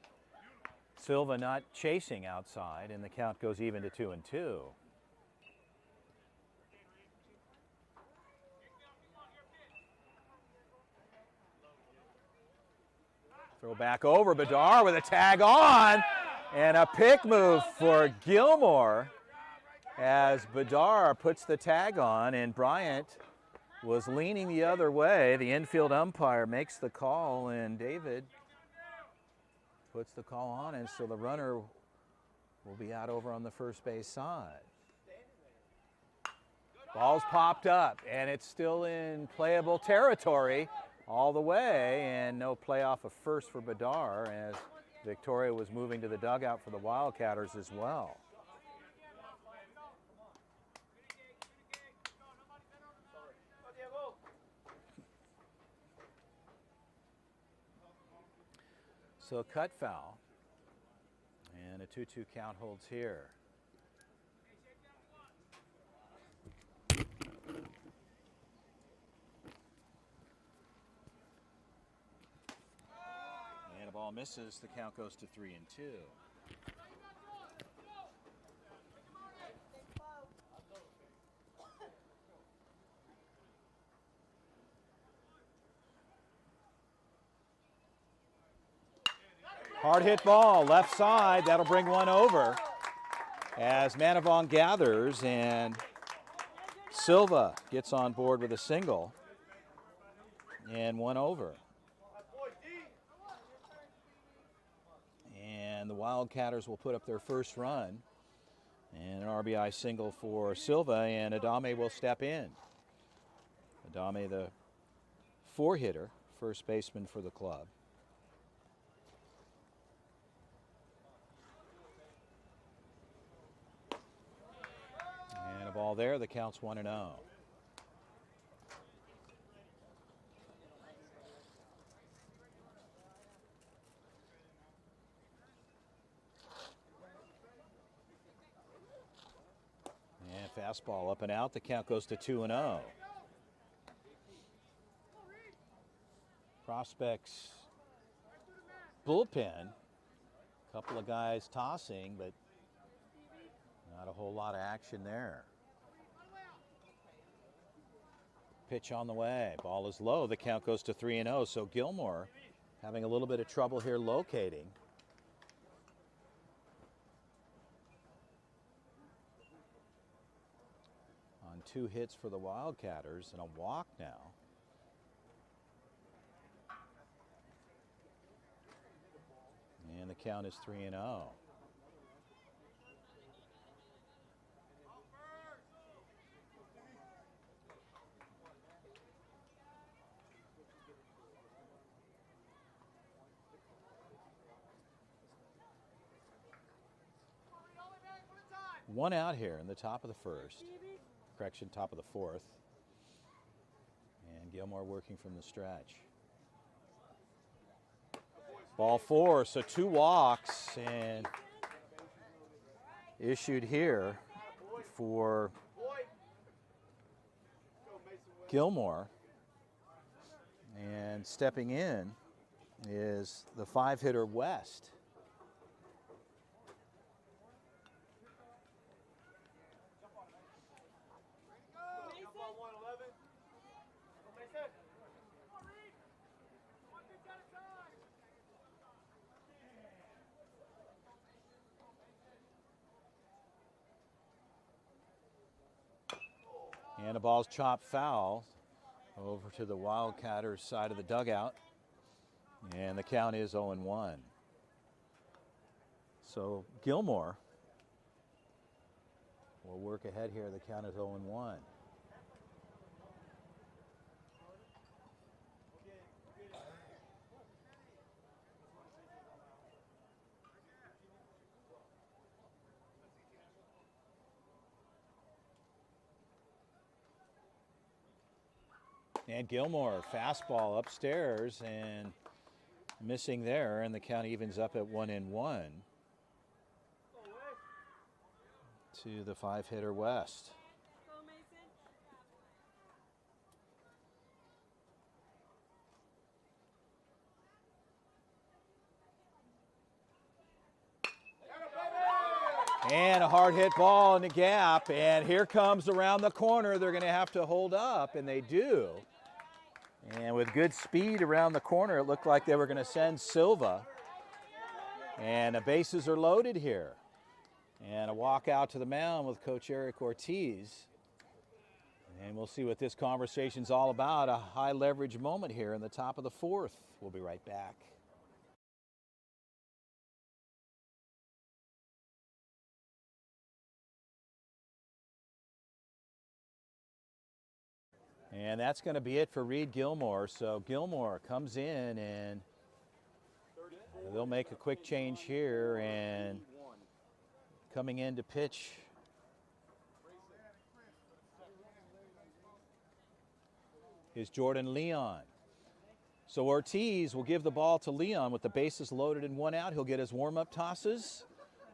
Silva not chasing outside, and the count goes even to 2-2. Throw back over, Bedard with a tag on, and a pick move for Gilmore as Bedard puts the tag on, and Bryant was leaning the other way. The infield umpire makes the call, and David puts the call on, and so the runner will be out over on the first base side. Ball's popped up, and it's still in playable territory all the way, and no play off of first for Bedard as Victoria was moving to the dugout for the Wildcatters as well. So cut foul, and a 2-2 count holds here. And a ball misses, the count goes to 3-2. Hard hit ball, left side, that'll bring one over as Manavong gathers, and Silva gets on board with a single, and one over. And the Wildcatters will put up their first run, and an RBI single for Silva, and Adame will step in. Adame, the 4-hitter, first baseman for the club. And a ball there, the count's 1-0. And fastball up and out, the count goes to 2-0. Prospects bullpen, a couple of guys tossing, but not a whole lot of action there. Pitch on the way, ball is low, the count goes to 3-0, so Gilmore having a little bit of trouble here locating. On 2 hits for the Wildcatters and a walk now. And the count is 3-0. One out here in the top of the first. Correction, top of the fourth. And Gilmore working from the stretch. Ball 4, so 2 walks and issued here for Gilmore. And stepping in is the 5-hitter West. And the ball's chopped foul over to the Wildcatters side of the dugout. And the count is 0-1. So Gilmore will work ahead here. The count is 0-1. And Gilmore, fastball upstairs and missing there, and the count evens up at 1-1 to the 5-hitter West. And a hard hit ball in the gap, and here comes around the corner. They're going to have to hold up, and they do. And with good speed around the corner, it looked like they were going to send Silva. And the bases are loaded here. And a walk out to the mound with Coach Eric Ortiz. And we'll see what this conversation's all about. A high leverage moment here in the top of the 4th. We'll be right back. And that's going to be it for Reed Gilmore. So Gilmore comes in, and they'll make a quick change here. And coming in to pitch is Jordan Leon. So Ortiz will give the ball to Leon with the bases loaded and 1 out. He'll get his warm-up tosses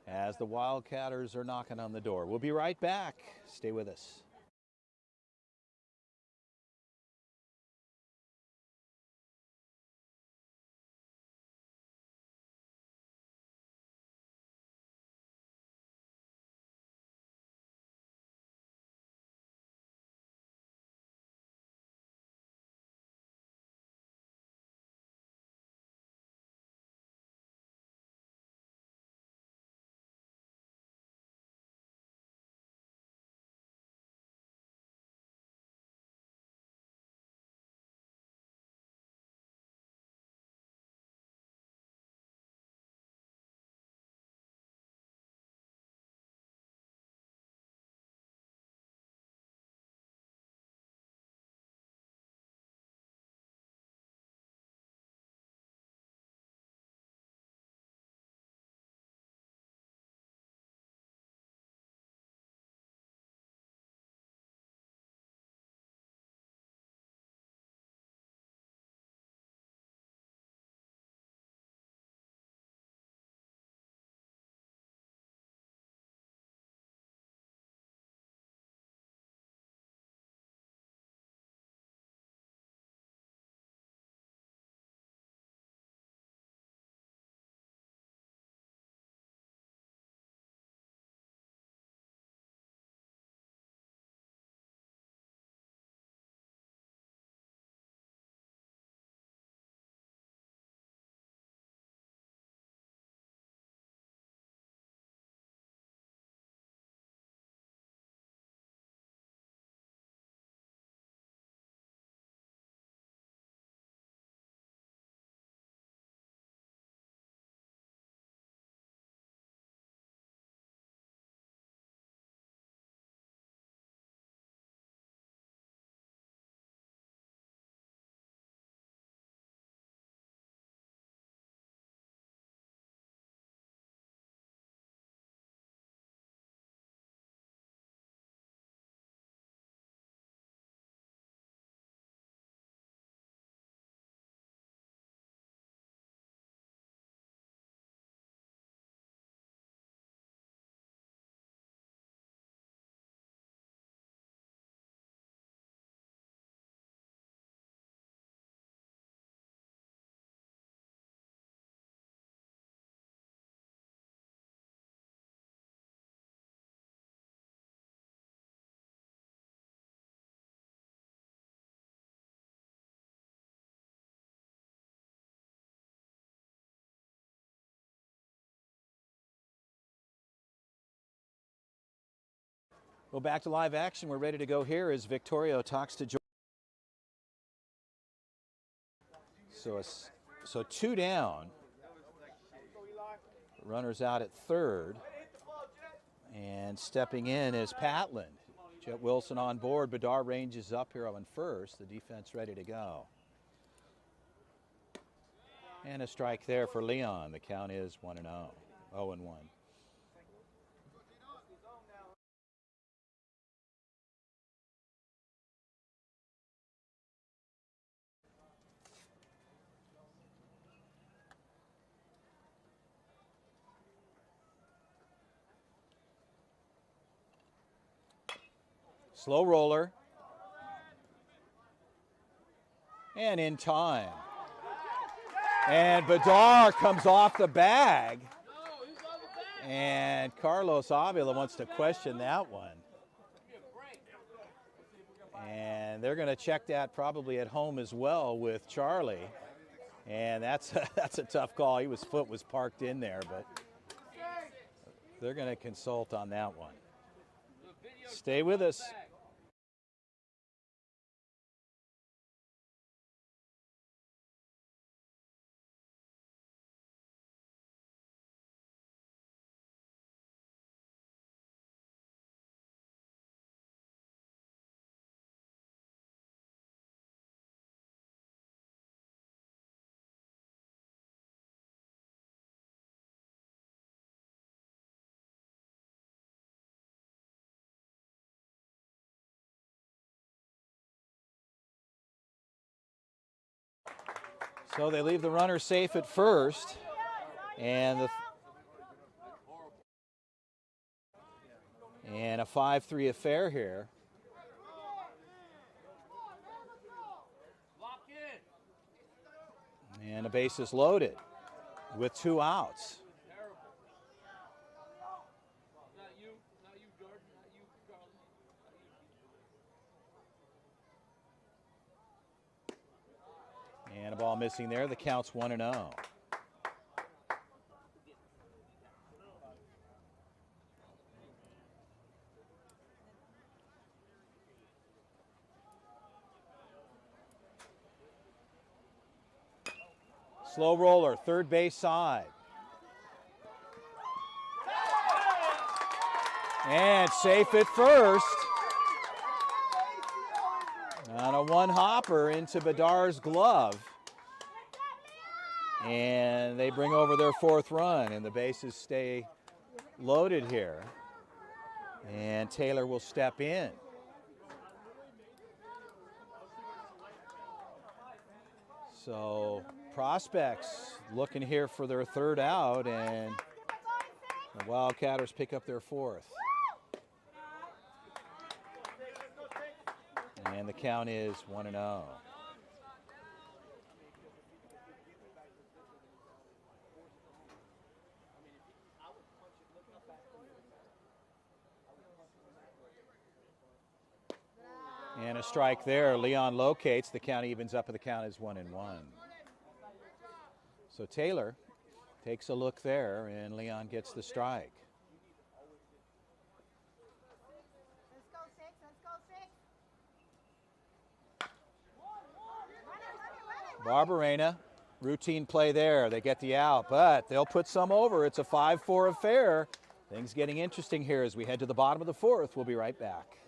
as the Wildcatters are knocking on the door. We'll be right back. Stay with us. Well, back to live action. We're ready to go here as Victorio talks to George. So 2 down. Runners out at 3rd. And stepping in is Patland. Jet Wilson on board. Bedard ranges up here on 1st. The defense ready to go. And a strike there for Leon. The count is 1-0. 0-1. Slow roller. And in time. And Bedard comes off the bag. And Carlos Avila wants to question that one. And they're going to check that probably at home as well with Charlie. And that's a tough call. His foot was parked in there, but they're going to consult on that one. Stay with us. So they leave the runner safe at first, and a 5-3 affair here. And a bases loaded with 2 outs. And a ball missing there. The count's 1-0. Slow roller, third base side. And safe at first. On a one-hopper into Bedard's glove. And they bring over their 4th run, and the bases stay loaded here. And Taylor will step in. So prospects looking here for their 3rd out, and the Wildcatters pick up their 4th. And the count is 1-0. And a strike there. Leon locates. The count evens up, and the count is 1-1. So Taylor takes a look there, and Leon gets the strike. Let's go 6. Let's go 6. Barberena, routine play there. They get the out, but they'll put some over. It's a 5-4 affair. Things getting interesting here as we head to the bottom of the 4th. We'll be right back.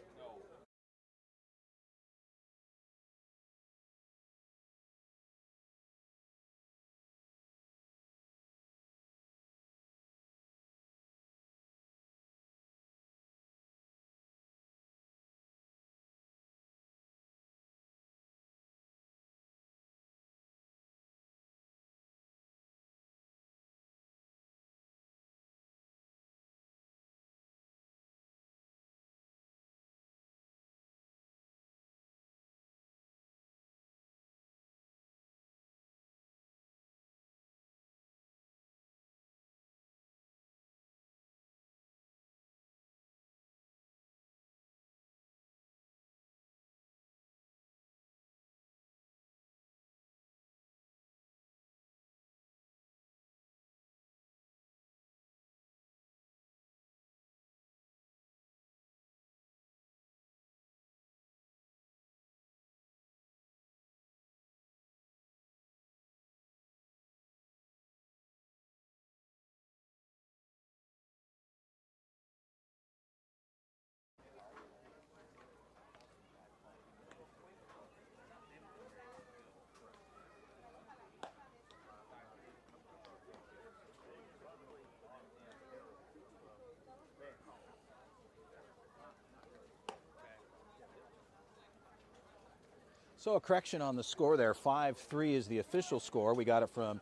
So a correction on the score there. 5-3 is the official score. We got it from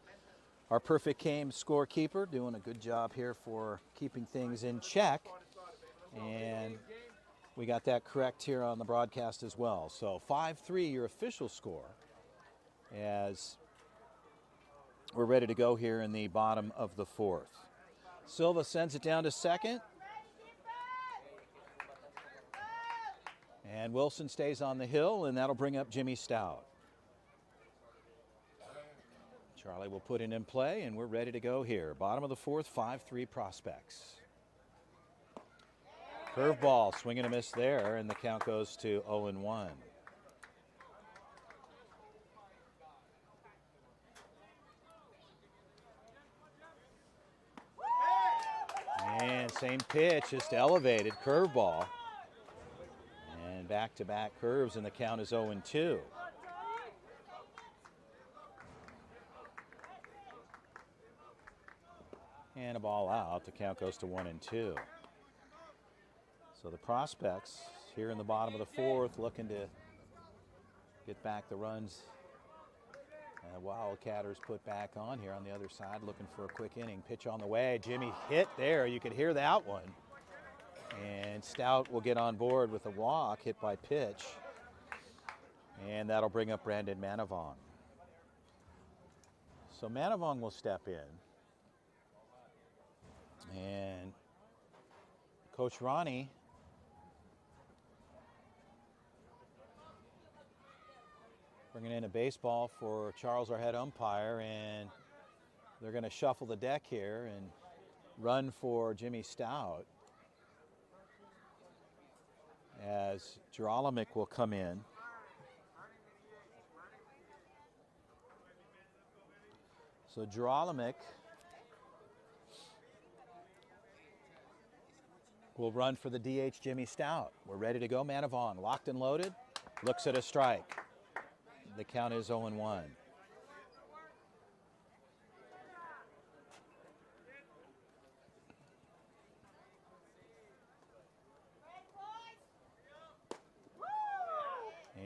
our Perfect Game scorekeeper, doing a good job here for keeping things in check. And We got that correct here on the broadcast as well. So 5-3 your official score as we're ready to go here in the bottom of the fourth. Silva sends it down to second. And Wilson stays on the hill, and that'll bring up Jimmy Stout. Charlie will put it in play, and we're ready to go here. Bottom of the fourth, 5-3 Prospects. Curveball, swing and a miss there, and the count goes to 0-1. And same pitch, just elevated, curveball. And back-to-back curves, and the count is 0-2. And a ball out, the count goes to 1-2. So the Prospects here in the bottom of the fourth looking to get back the runs. Wildcatters put back on here on the other side, looking for a quick inning. Pitch on the way. Jimmy hit there. You could hear that one. And Stout will get on board with a walk hit by pitch. And that'll bring up Brandon Manavong. So Manavong will step in. And Coach Ronnie bringing in a baseball for Charles, our head umpire, and they're going to shuffle the deck here and run for Jimmy Stout as Gerolimic will come in. So Gerolimic will run for the DH Jimmy Stout. We're ready to go. Manavong locked and loaded, looks at a strike. The count is 0-1.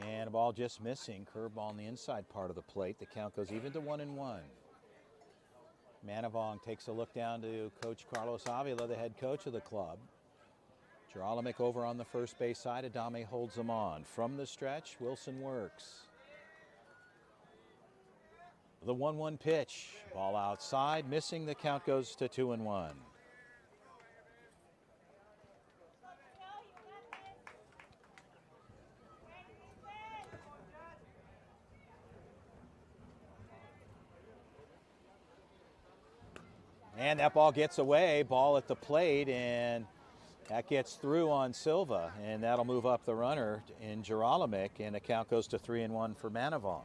And a ball just missing. Curveball on the inside part of the plate. The count goes even to 1-1. Manavong takes a look down to Coach Carlos Avila, the head coach of the club. Gerolimic over on the first base side. Adame holds him on. From the stretch, Wilson works. The 1-1 pitch. Ball outside, missing. The count goes to 2-1. And that ball gets away. Ball at the plate, and that gets through on Silva, and that'll move up the runner in Gerolimic, and the count goes to 3-1 for Manavong.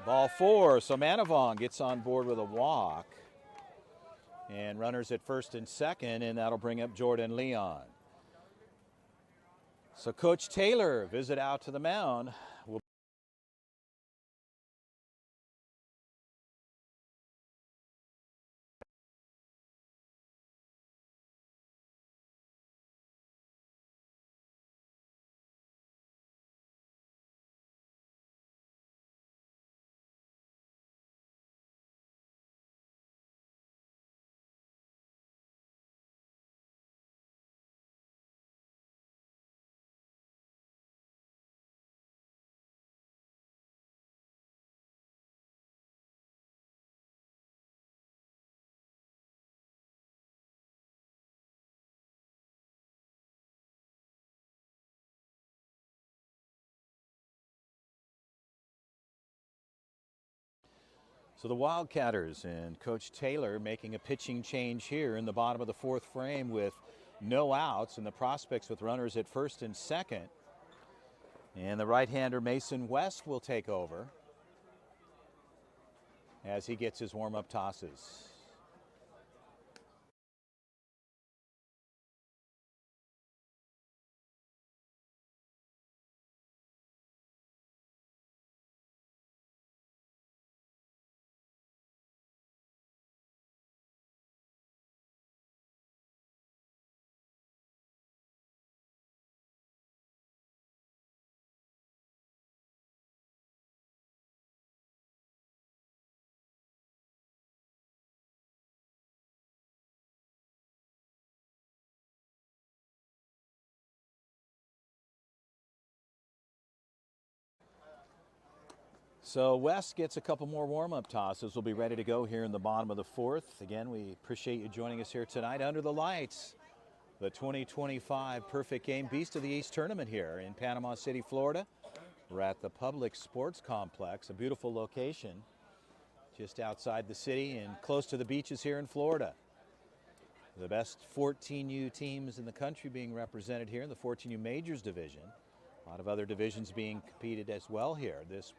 Ball four, so Manavong gets on board with a walk. And runners at first and second, and that'll bring up Jordan Leon. So Coach Taylor visit out to the mound. So the Wildcatters and Coach Taylor making a pitching change here in the bottom of the fourth frame with no outs, and the Prospects with runners at first and second. And the right-hander Mason West will take over as he gets his warm-up tosses. So West gets a couple more warm-up tosses. We'll be ready to go here in the bottom of the fourth. Again, we appreciate you joining us here tonight under the lights. The 2025 Perfect Game Beast of the East tournament here in Panama City, Florida. We're at the Public Sports Complex, a beautiful location just outside the city and close to the beaches here in Florida. The best 14U teams in the country being represented here in the 14U Majors division. A lot of other divisions being competed as well here. This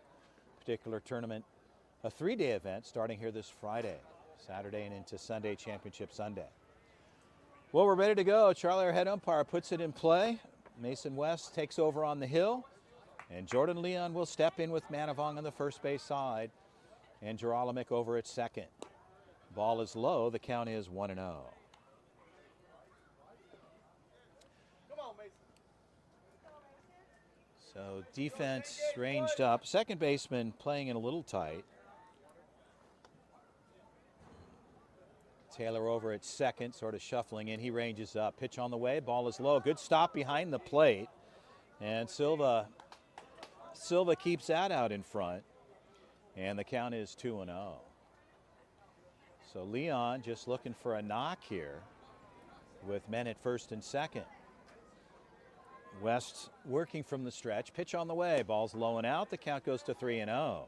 particular tournament, a 3-day event starting here this Friday, Saturday and into Sunday, Championship Sunday. Well, we're ready to go. Charlie, our head umpire, puts it in play. Mason West takes over on the hill, and Jordan Leon will step in with Manavong on the first base side, and Geralamick over at second. Ball is low. The count is 1-0. So defense ranged up. Second baseman playing in a little tight. Taylor over at second, sort of shuffling in. He ranges up. Pitch on the way. Ball is low. Good stop behind the plate. And Silva keeps that out in front. And the count is 2-0. So Leon just looking for a knock here with men at first and second. West working from the stretch. Pitch on the way. Ball's low and out. The count goes to 3-0.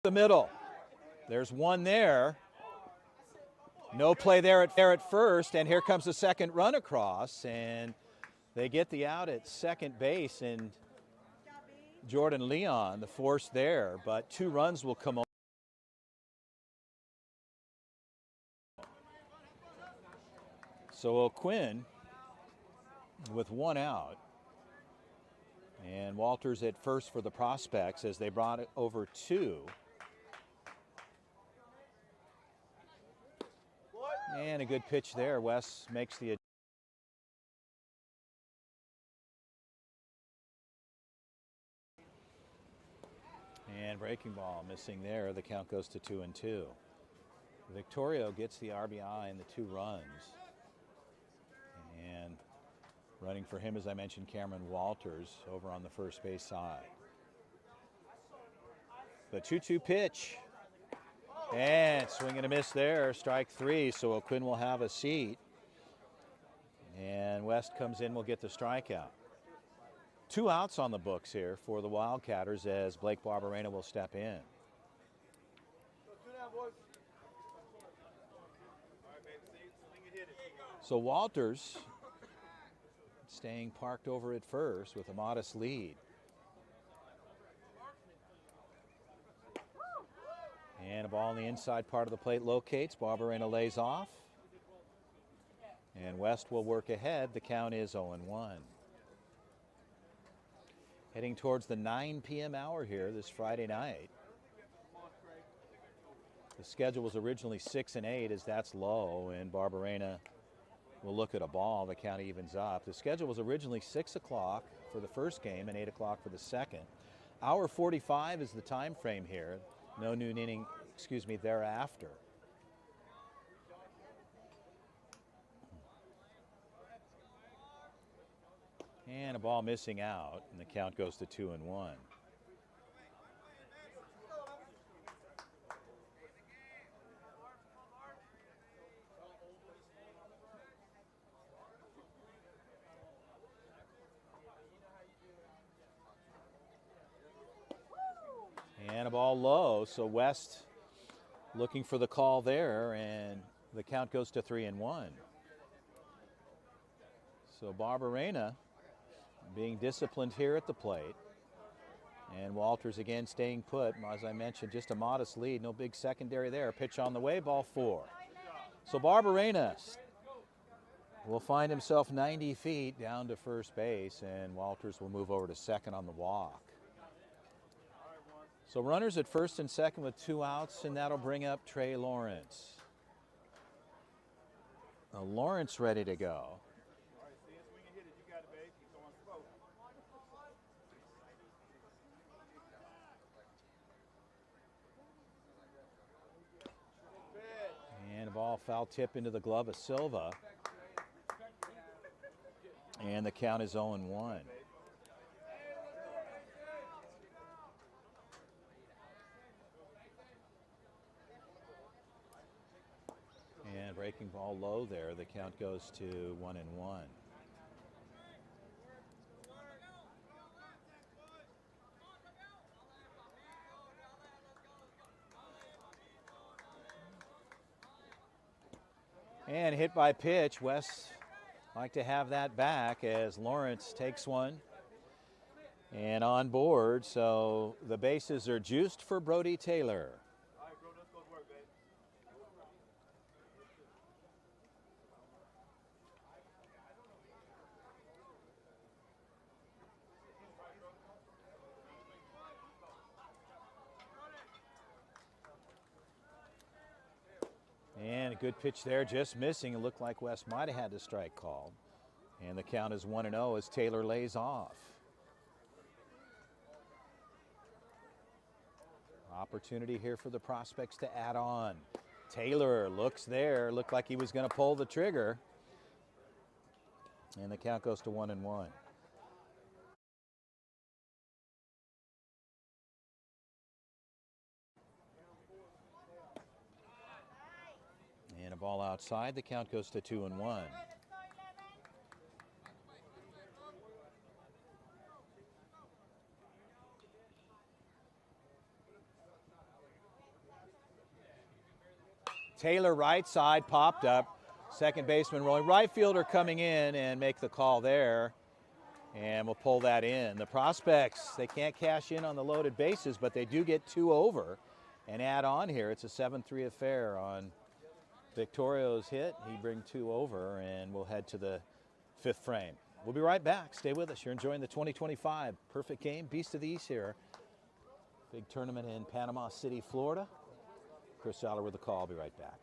The middle. There's one there. No play there at first, and here comes the second run across, and they get the out at second base, and Jordan Leon, the force there, but 2 runs will come on. So O'Quinn with 1 out. And Walters at first for the Prospects as they brought it over 2. And a good pitch there. West makes the and breaking ball missing there. The count goes to 2-2. Victorio gets the RBI and the 2 runs. And running for him, as I mentioned, Cameron Walters over on the first base side. The 2-2 pitch. And swing and a miss there, strike 3, so O'Quinn will have a seat. And West comes in, will get the strikeout. 2 outs on the books here for the Wildcatters as Blake Barberena will step in. So Walters staying parked over at first with a modest lead. And a ball on the inside part of the plate locates. Barberena lays off. And West will work ahead. The count is 0-1. Heading towards the 9 p.m. hour here this Friday night. The schedule was originally 6 and 8 as that's low, and Barberena will look at a ball. The count evens up. The schedule was originally 6 o'clock for the first game and 8 o'clock for the second. Hour 45 is the time frame here. No noon inning, thereafter. And a ball missing out, and the count goes to 2-1. And a ball low, so West looking for the call there, and the count goes to 3-1. So Barberena being disciplined here at the plate. And Walters again staying put. As I mentioned, just a modest lead, no big secondary there. Pitch on the way, ball 4. So Barberena will find himself 90 feet down to first base, and Walters will move over to second on the walk. So runners at first and second with 2 outs, and that'll bring up Trey Lawrence. Lawrence ready to go. And a ball foul tip into the glove of Silva. And the count is 0-1. Ball low there. The count goes to 1-1. And hit by pitch. West like to have that back as Lawrence takes one and on board. So the bases are juiced for Brody Taylor. All right, bro, let's go to work, babe. And a good pitch there, just missing. It looked like West might have had the strike called. And the count is 1-0 as Taylor lays off. Opportunity here for the prospects to add on. Taylor looks there, looked like he was going to pull the trigger. And the count goes to 1-1. And a ball outside, the count goes to 2-1. Taylor right side popped up. Second baseman rolling. Right fielder coming in and make the call there. And we'll pull that in. The prospects, they can't cash in on the loaded bases, but they do get 2 over and add on here. It's a 7-3 affair on Victorio's hit. He brings 2 over, and we'll head to the 5th frame. We'll be right back. Stay with us. You're enjoying the 2025 Perfect Game Beast of the East here. Big tournament in Panama City, Florida. Chris Aller with the call. I'll be right back.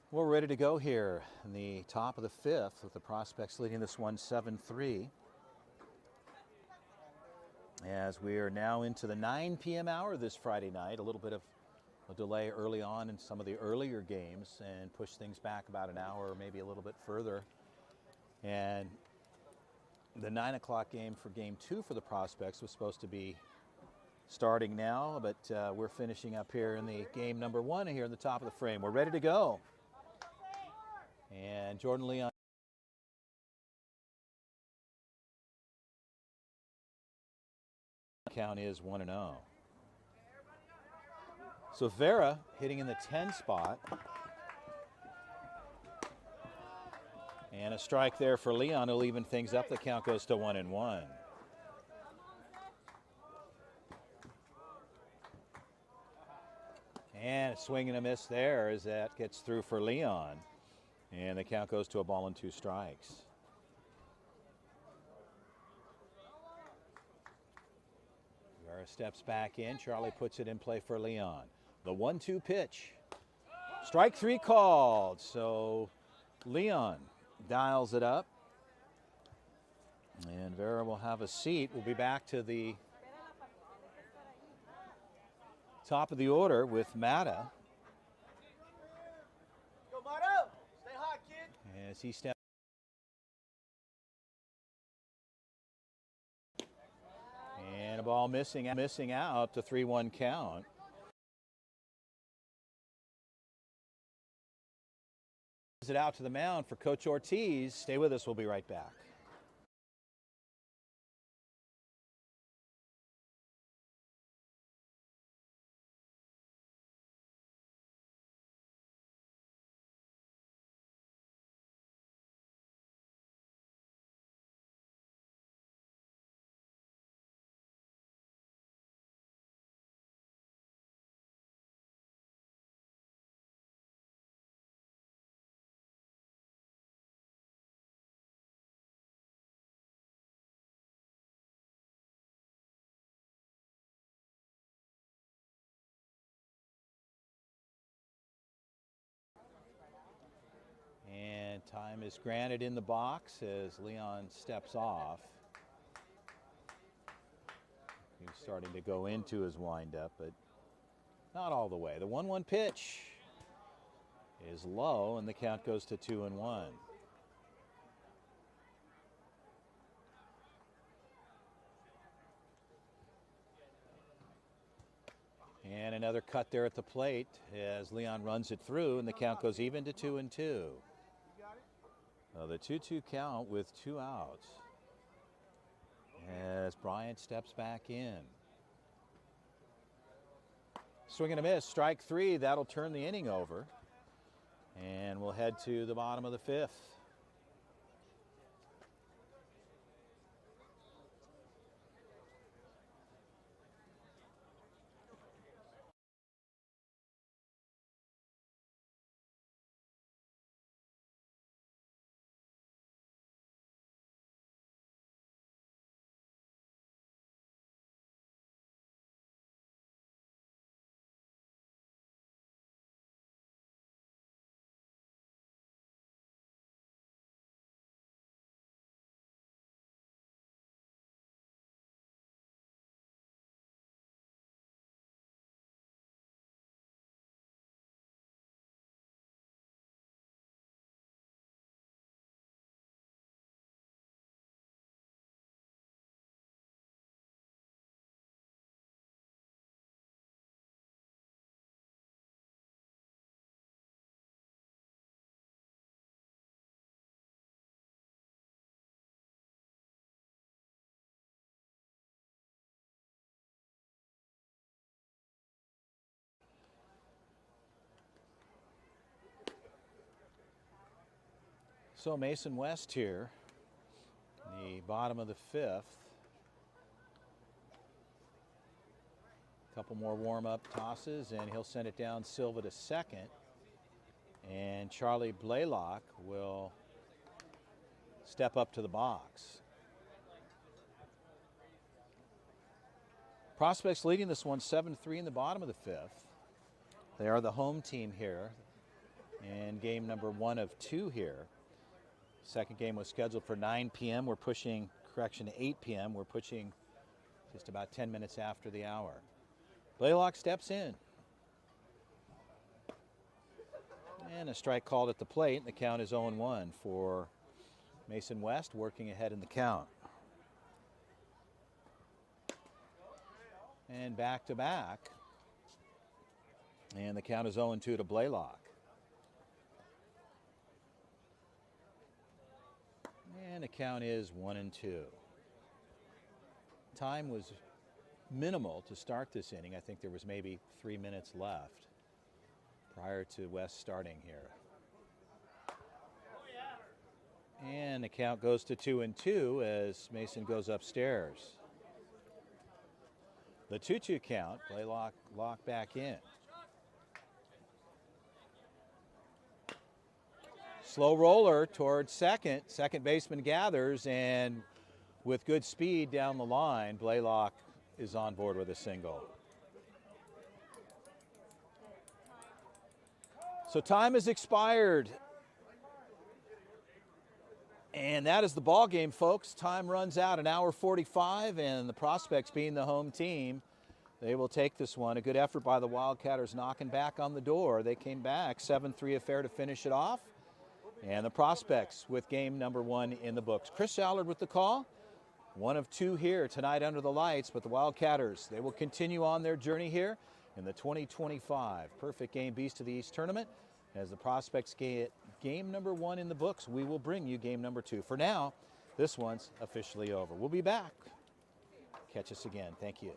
We're ready to go here in the top of the 5th with the prospects leading this one 7-3. As we are now into the 9 p.m. hour this Friday night, a little bit of a delay early on in some of the earlier games and push things back about an hour or maybe a little bit further. And the 9 o'clock game for game 2 for the prospects was supposed to be starting now, but we're finishing up here in the game number 1 here in the top of the frame. We're ready to go. And Jordan Leon. Count is 1-0. So Vera hitting in the 10 spot. And a strike there for Leon will even things up. The count goes to 1-1. And a swing and a miss there as that gets through for Leon. And the count goes to a ball and 2 strikes. Vera steps back in. Charlie puts it in play for Leon. The 1-2 pitch. Strike 3 called. So Leon dials it up. And Vera will have a seat. We'll be back to the Top of the order with Mata Go, Mato! Stay hot, kid! as he steps. And a ball missing out to 3-1 count. It out to the mound for Coach Ortiz. Stay with us, we'll be right back. And time is granted in the box as Leon steps off. He's starting to go into his windup, but not all the way. The 1-1 pitch is low, and the count goes to 2-1. And another cut there at the plate as Leon runs it through, and the count goes even to 2-2. The 2-2 count with 2 outs as Bryant steps back in. Swing and a miss, strike 3. That'll turn the inning over. And we'll head to the bottom of the 5th. So Mason West here, the bottom of the 5th. Couple more warm-up tosses, and he'll send it down Silva to second. And Charlie Blaylock will step up to the box. Prospects leading this one 7-3 in the bottom of the 5th. They are the home team here in game number 1 of 2 here. Second game was scheduled for 9 p.m. We're pushing, 8 p.m. We're pushing just about 10 minutes after the hour. Blaylock steps in. And a strike called at the plate, and the count is 0-1 for Mason West, working ahead in the count. And back to back. And the count is 0-2 to Blaylock. And the count is 1-2. Time was minimal to start this inning. I think there was maybe 3 minutes left prior to West starting here. And the count goes to 2-2 as Mason goes upstairs. The 2-2 count, Blaylock locked back in. Slow roller towards second. Second baseman gathers, and with good speed down the line, Blaylock is on board with a single. So time has expired. And that is the ball game, folks. Time runs out, 1 hour 45, and the Prospects, being the home team, They will take this one. A good effort by the Wildcatters knocking back on the door. They came back 7-3 affair to finish it off. And the Prospects with game number 1 in the books. Chris Allard with the call. 1 of 2 here tonight under the lights, but the Wildcatters, they will continue on their journey here in the 2025 Perfect Game Beast of the East tournament. As the Prospects get game number 1 in the books, we will bring you game number 2. For now, this one's officially over. We'll be back. Catch us again. Thank you.